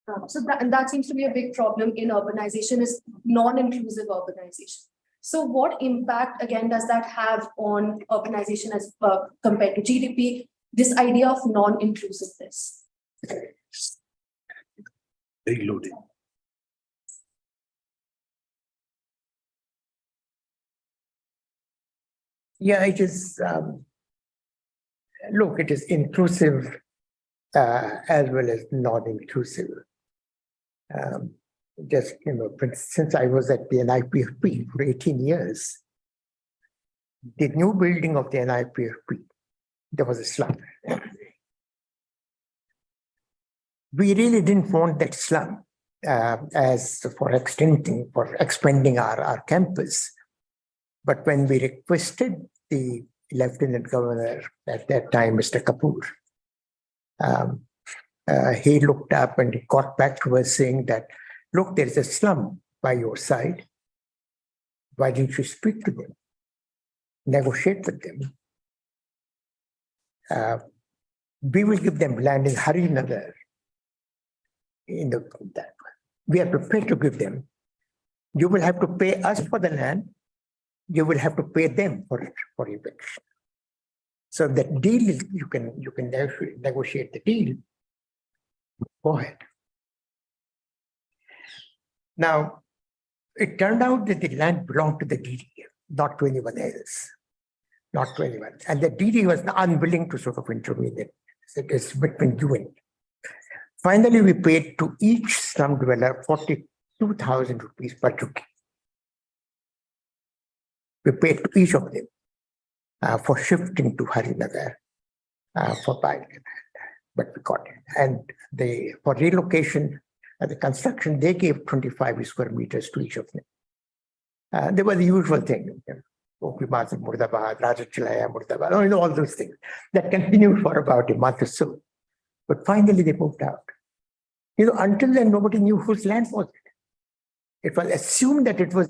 And that seems to be a big problem in urbanization, is non-inclusive urbanization. So what impact again does that have on urbanization as compared to GDP? This idea of non-inclusiveness. Very loaded. Yeah, it is. Look, it is inclusive as well as non-inclusive. Just, since I was at the NIPFP for 18 years, the new building of the NIPFP, there was a slum. We really didn't want that slum as for expanding our campus. But when we requested the Lieutenant Governor at that time, Mr. Kapoor, he looked up and he got back to us saying that, look, there's a slum by your side. Why didn't you speak to them? Negotiate with them. We will give them land in Harinagar. We are prepared to give them. You will have to pay us for the land. You will have to pay them for eviction. So that deal, you can negotiate the deal. Go ahead. Now, it turned out that the land belonged to the DD, not to anyone else. Not to anyone. And the DD was unwilling to sort of intervene. It is between you and me. Finally, we paid to each slum dweller 42,000 rupees per chukki. We paid to each of them for shifting to Harinagar for buying it. But we got it. And for relocation, the construction, they gave 25 square meters to each of them. There was the usual thing, Oklimasan Murdabad, Rajachalaya Murdabad, all those things that continued for about a month or so. But finally, they moved out. Until then, nobody knew whose land was it. It was assumed that it was,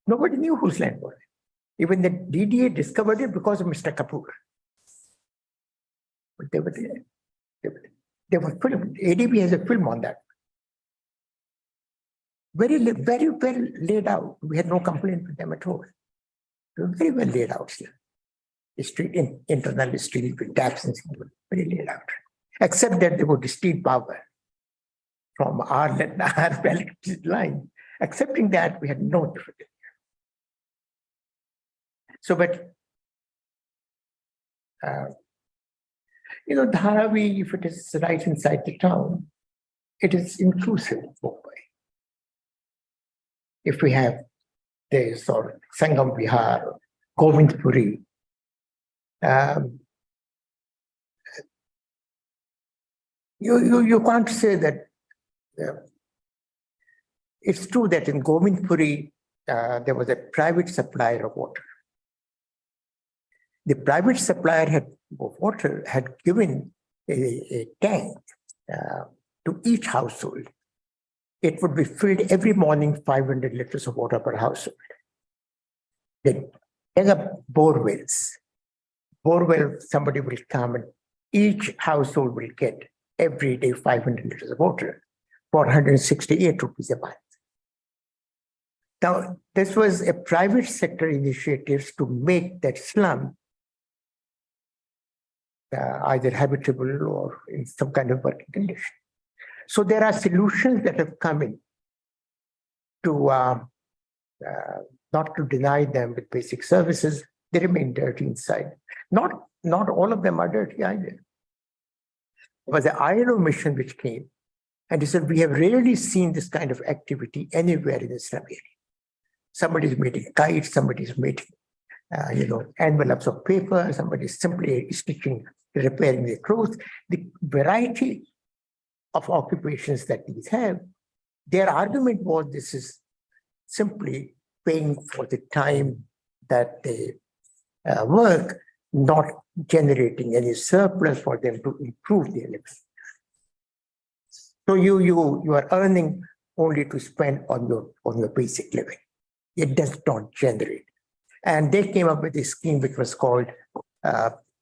nobody knew whose land was it. Even the DDA discovered it because of Mr. Kapoor. But they were there. They were filmed. ADB has a film on that. Very well laid out. We had no complaint with them at all. They were very well laid out still. The street, internal street with taps and things, very laid out. Except that they would steal power from our electricity line. Accepting that, we had no difficulty. So, but, Dharavi, if it is right inside the town, it is inclusive Mumbai. If we have this or Sangam Vihar, Govindpuri, you can't say that. It's true that in Govindpuri, there was a private supplier of water. The private supplier of water had given a tank to each household. It would be filled every morning, 500 liters of water per household. They dug up bore wells. Bore well, somebody will come and each household will get every day 500 liters of water for 168 rupees a month. Now, this was a private sector initiative to make that slum either habitable or in some kind of working condition. So there are solutions that have come in to not to deny them with basic services. They remain dirty inside. Not all of them are dirty either. It was the ILO mission which came and they said, we have rarely seen this kind of activity anywhere in the slum area. Somebody's making kites, somebody's making envelopes of paper, somebody's simply stitching, repairing their clothes. The variety of occupations that these have, their argument was this is simply paying for the time that they work, not generating any surplus for them to improve their living. So you are earning only to spend on your basic living. It does not generate. And they came up with a scheme which was called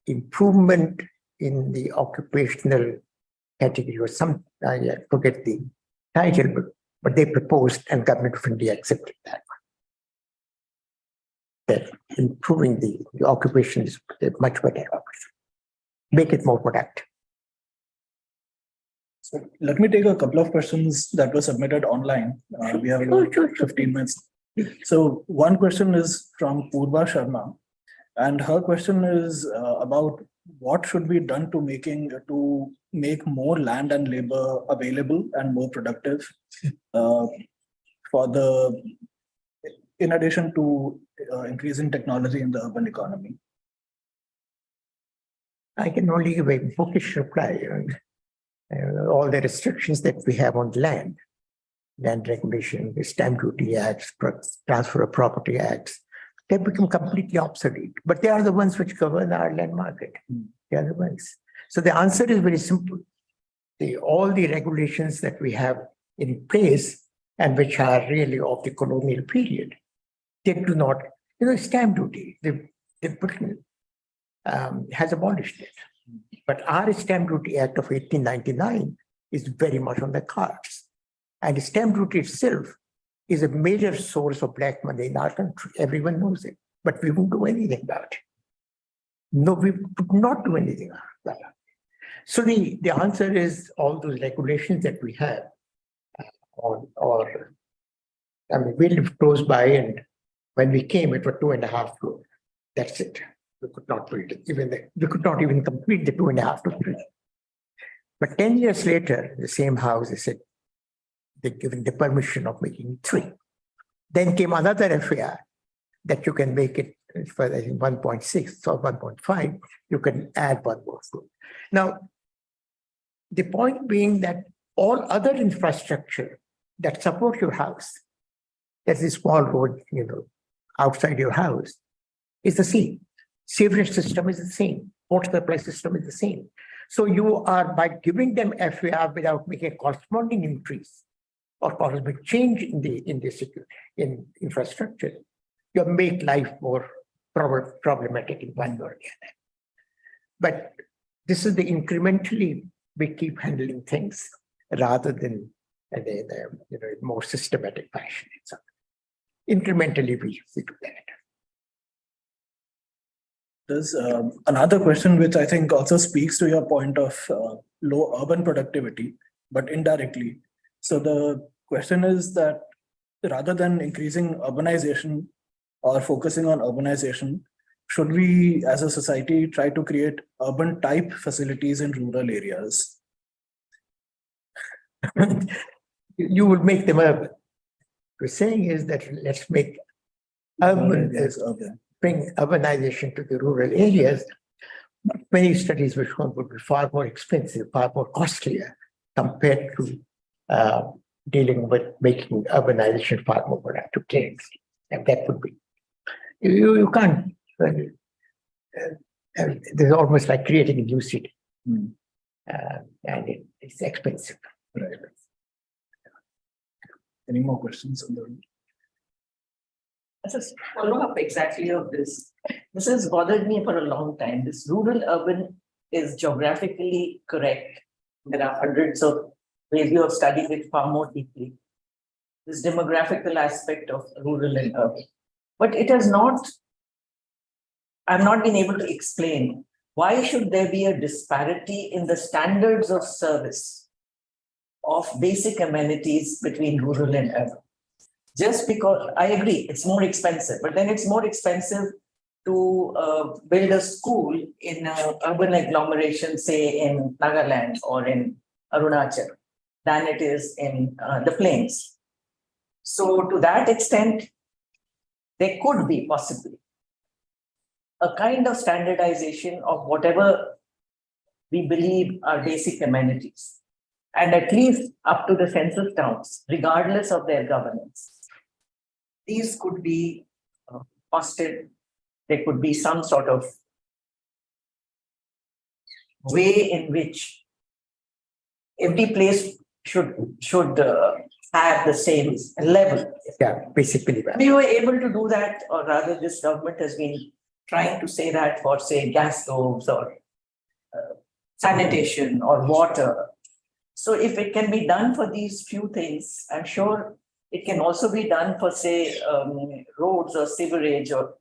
improvement in the occupational category or some, I forget the title, but they proposed and Government of India accepted that one. That improving the occupation is a much better option. Make it more productive. So let me take a couple of questions that were submitted online. We have about 15 minutes. So one question is from Purva Sharma, and her question is about what should be done to make more land and labor available and more productive in addition to increasing technology in the urban economy. I can only give a bookish reply. All the restrictions that we have on land regulation, the Stamp Duty Acts, Transfer of Property Acts, they become completely obsolete. But they are the ones which govern our land market. They are the ones. So the answer is very simple. All the regulations that we have in place and which are really of the colonial period, they do not, stamp duty, Britain has abolished it. But our Stamp Duty Act of 1899 is very much on the cards. And the stamp duty itself is a major source of black money in our country. Everyone knows it, but we won't do anything about it. No, we would not do anything about it. So the answer is all those regulations that we have, we live close by, and when we came, it was 2.5 floors. That's it. We could not build it. We could not even complete the 2.5 to 3. But 10 years later, the same house, they said, they're giving the permission of making 3. Then came another FAR that you can make it for 1.6 or 1.5, you can add 1 more floor. Now, the point being that all other infrastructure that support your house, there's a small road, outside your house, is the same. Sewerage system is the same. Water supply system is the same. So you are, by giving them FAR without making a corresponding increase or cosmic change in infrastructure, you make life more problematic in one way or the other. But this is the incrementally we keep handling things rather than the more systematic fashion. So incrementally we do that. There's another question which I think also speaks to your point of low urban productivity, but indirectly. So the question is that rather than increasing urbanization or focusing on urbanization, should we as a society try to create urban type facilities in rural areas? You would make them urban. What we're saying is that let's make urban, bring urbanization to the rural areas. Many studies which would be far more expensive, far more costlier compared to dealing with making urbanization far more productive things. And that would be, you can't, there's almost like creating a new city. And it's expensive. Right. Any more questions on the room? As a follow-up exactly of this, this has bothered me for a long time. This rural-urban is geographically correct. There are hundreds of ways you have studied it far more deeply. This demographical aspect of rural and urban. But it has not, I've not been able to explain why should there be a disparity in the standards of service of basic amenities between rural and urban. Just because, I agree, it's more expensive, but then it's more expensive to build a school in an urban agglomeration, say in Nagaland or in Arunachal, than it is in the plains. So to that extent, there could be possibly a kind of standardization of whatever we believe are basic amenities, and at least up to the census towns, regardless of their governance. These could be costed. There could be some sort of way in which every place should have the same level. Yeah, basically. We were able to do that, or rather this government has been trying to say that for, say, gas stoves or sanitation or water. So if it can be done for these few things, I'm sure it can also be done for, say, roads or sewerage or,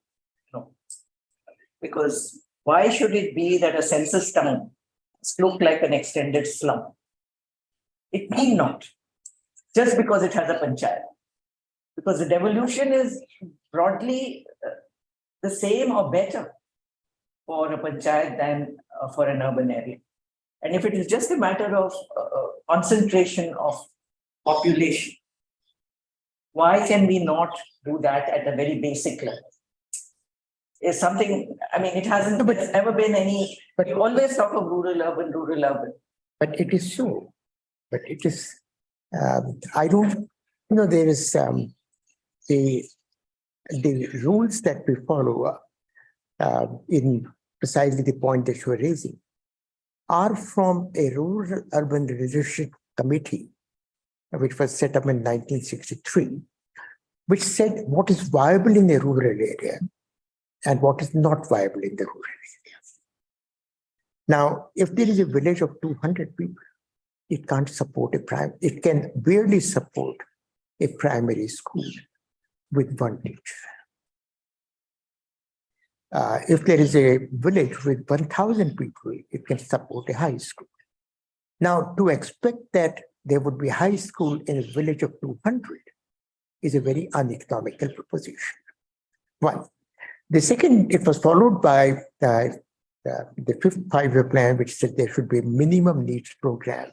because why should it be that a census town look like an extended slum? It need not, just because it has a panchayat. Because the devolution is broadly the same or better for a panchayat than for an urban area. And if it is just a matter of concentration of population, why can we not do that at a very basic level? Is something, I mean, it hasn't, but it's never been any, but you always talk of rural, urban. But it is so. But it is, I don't, there is the rules that we follow in precisely the point that you are raising are from a rural urban leadership committee, which was set up in 1963, which said what is viable in a rural area and what is not viable in the rural area. Now, if there is a village of 200 people, it can't support it can barely support a primary school with one teacher. If there is a village with 1,000 people, it can support a high school. Now, to expect that there would be a high school in a village of 200 is a very uneconomical proposition. One. The second, it was followed by the fifth five-year plan, which said there should be a minimum needs program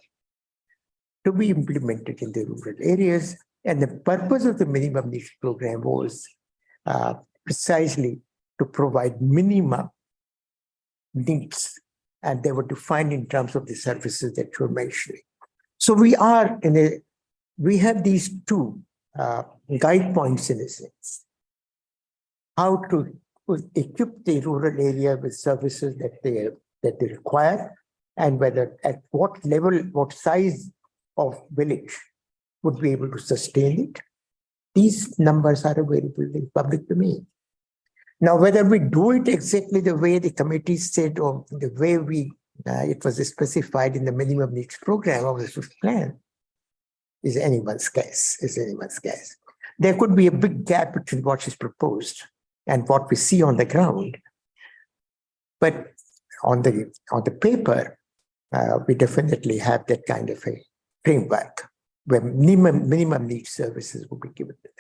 to be implemented in the rural areas. And the purpose of the minimum needs program was precisely to provide minimum needs, and they were defined in terms of the services that you're mentioning. So we have these two guide points in a sense. How to equip the rural area with services that they require, and whether at what level, what size of village would be able to sustain it. These numbers are available in public domain. Now, whether we do it exactly the way the committee said or the way it was specified in the minimum needs program of the fifth plan is anyone's guess. There could be a big gap between what is proposed and what we see on the ground. But on the paper, we definitely have that kind of a framework where minimum needs services will be given to them.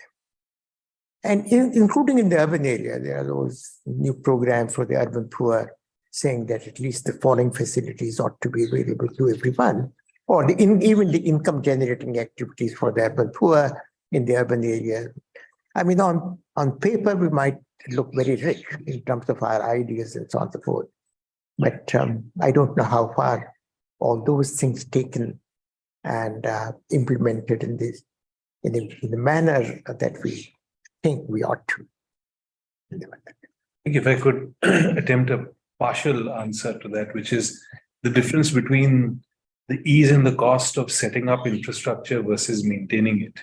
And including in the urban area, there are those new programs for the urban poor saying that at least the following facilities ought to be available to everyone, or even the income generating activities for the urban poor in the urban area. I mean, on paper, we might look very rich in terms of our ideas and so on and so forth. But I don't know how far all those things taken and implemented in the manner that we think we ought to. I think if I could attempt a partial answer to that, which is the difference between the ease and the cost of setting up infrastructure versus maintaining it.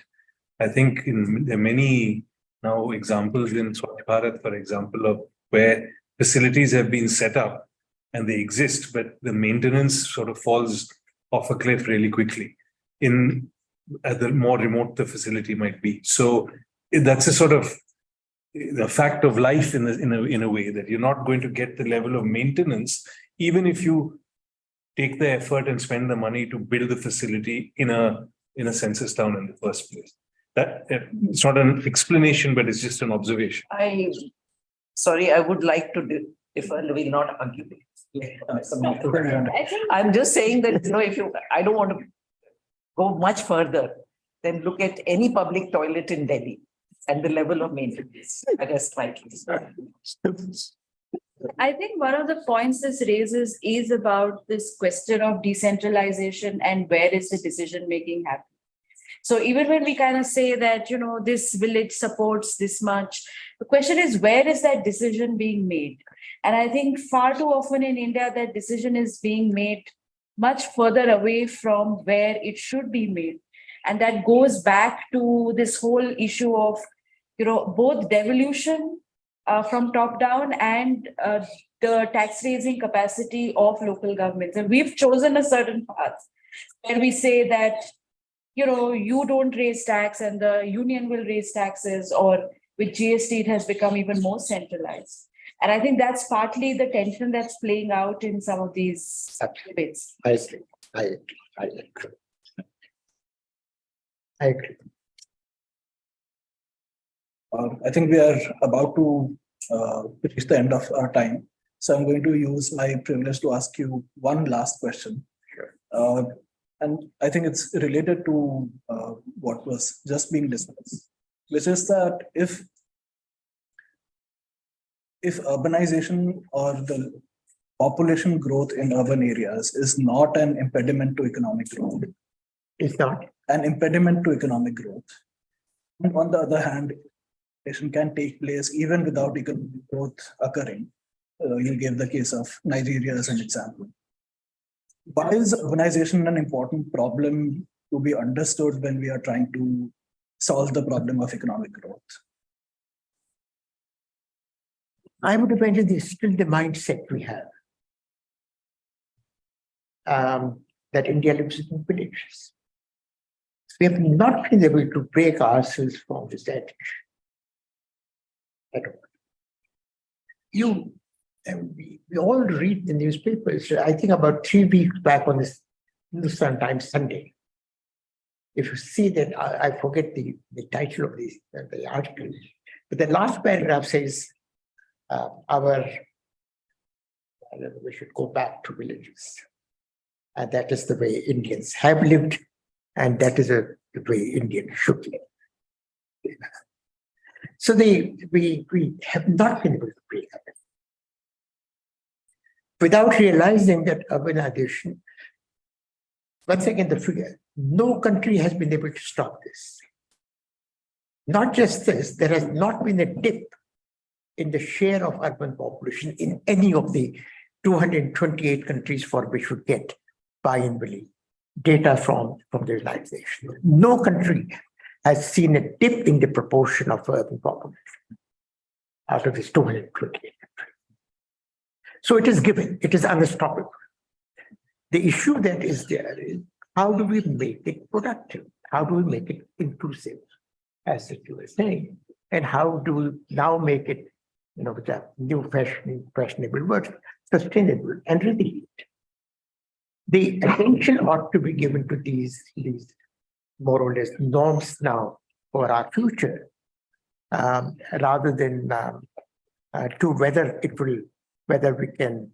I think there are many now examples in Swachh Bharat, for example, of where facilities have been set up and they exist, but the maintenance sort of falls off a cliff really quickly in the more remote the facility might be. So that's a sort of the fact of life in a way that you're not going to get the level of maintenance, even if you take the effort and spend the money to build the facility in a census town in the first place. That it's not an explanation, but it's just an observation. Sorry, I would like to differ, will not argue. I think I'm just saying that, I don't want to go much further than look at any public toilet in Delhi and the level of maintenance. I rest my case. I think one of the points this raises is about this question of decentralization and where is the decision making happening. So even when we kind of say that, this village supports this much, the question is, where is that decision being made? And I think far too often in India, that decision is being made much further away from where it should be made. And that goes back to this whole issue of, both devolution from top down and the tax raising capacity of local governments. And we've chosen a certain path where we say that, you don't raise tax and the union will raise taxes, or with GST, it has become even more centralized. And I think that's partly the tension that's playing out in some of these debates. I agree. I agree. I think we are about to reach the end of our time. So I'm going to use my privilege to ask you one last question. And I think it's related to what was just being discussed, which is that if urbanization or the population growth in urban areas is not an impediment to economic growth, It's not. an impediment to economic growth. And on the other hand, urbanization can take place even without economic growth occurring. You gave the case of Nigeria as an example. Why is urbanization an important problem to be understood when we are trying to solve the problem of economic growth? I would imagine this is still the mindset we have. That India lives in villages. We have not been able to break ourselves from this attitude at all. We all read the newspapers. I think about 3 weeks back on this Hindustan Times Sunday. If you see that, I forget the title of the article, but the last paragraph says, we should go back to villages. And that is the way Indians have lived, and that is the way Indians should live. So we have not been able to break up. Without realizing that urbanization, once again, the figure, no country has been able to stop this. Not just this, there has not been a dip in the share of urban population in any of the 228 countries for which we get biannually data from the Urbanization. No country has seen a dip in the proportion of urban population out of this 228 countries. So it is given, it is unstoppable. The issue that is there is, how do we make it productive? How do we make it inclusive, as you were saying? And how do we now make it, with a new fashionable word, sustainable and resilient? The attention ought to be given to these more or less norms now for our future, rather than to whether we can,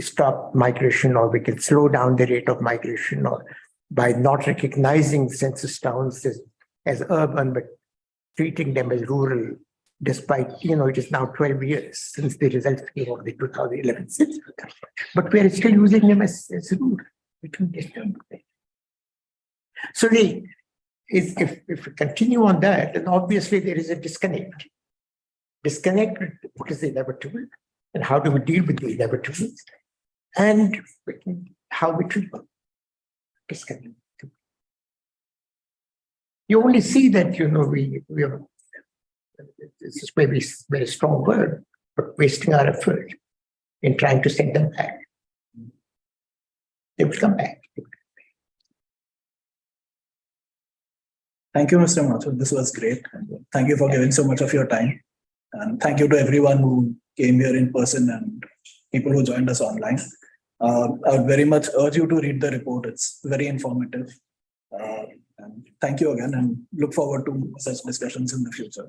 stop migration, or we can slow down the rate of migration, or by not recognizing census towns as urban, but treating them as rural, despite, it is now 12 years since the results came of the 2011 census. But we are still using them as rural. So if we continue on that, then obviously there is a disconnect. Disconnect with what is inevitable, and how do we deal with the inevitable, and how we treat them. Disconnect. You only see that, this is maybe a very strong word, but wasting our effort in trying to send them back. They will come back. Thank you, Mr. Mathur. This was great. Thank you for giving so much of your time. And thank you to everyone who came here in person and people who joined us online. I would very much urge you to read the report. It's very informative. And thank you again and look forward to such discussions in the future.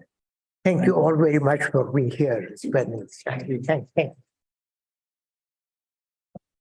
Thank you all very much for being here. It's been, thank you.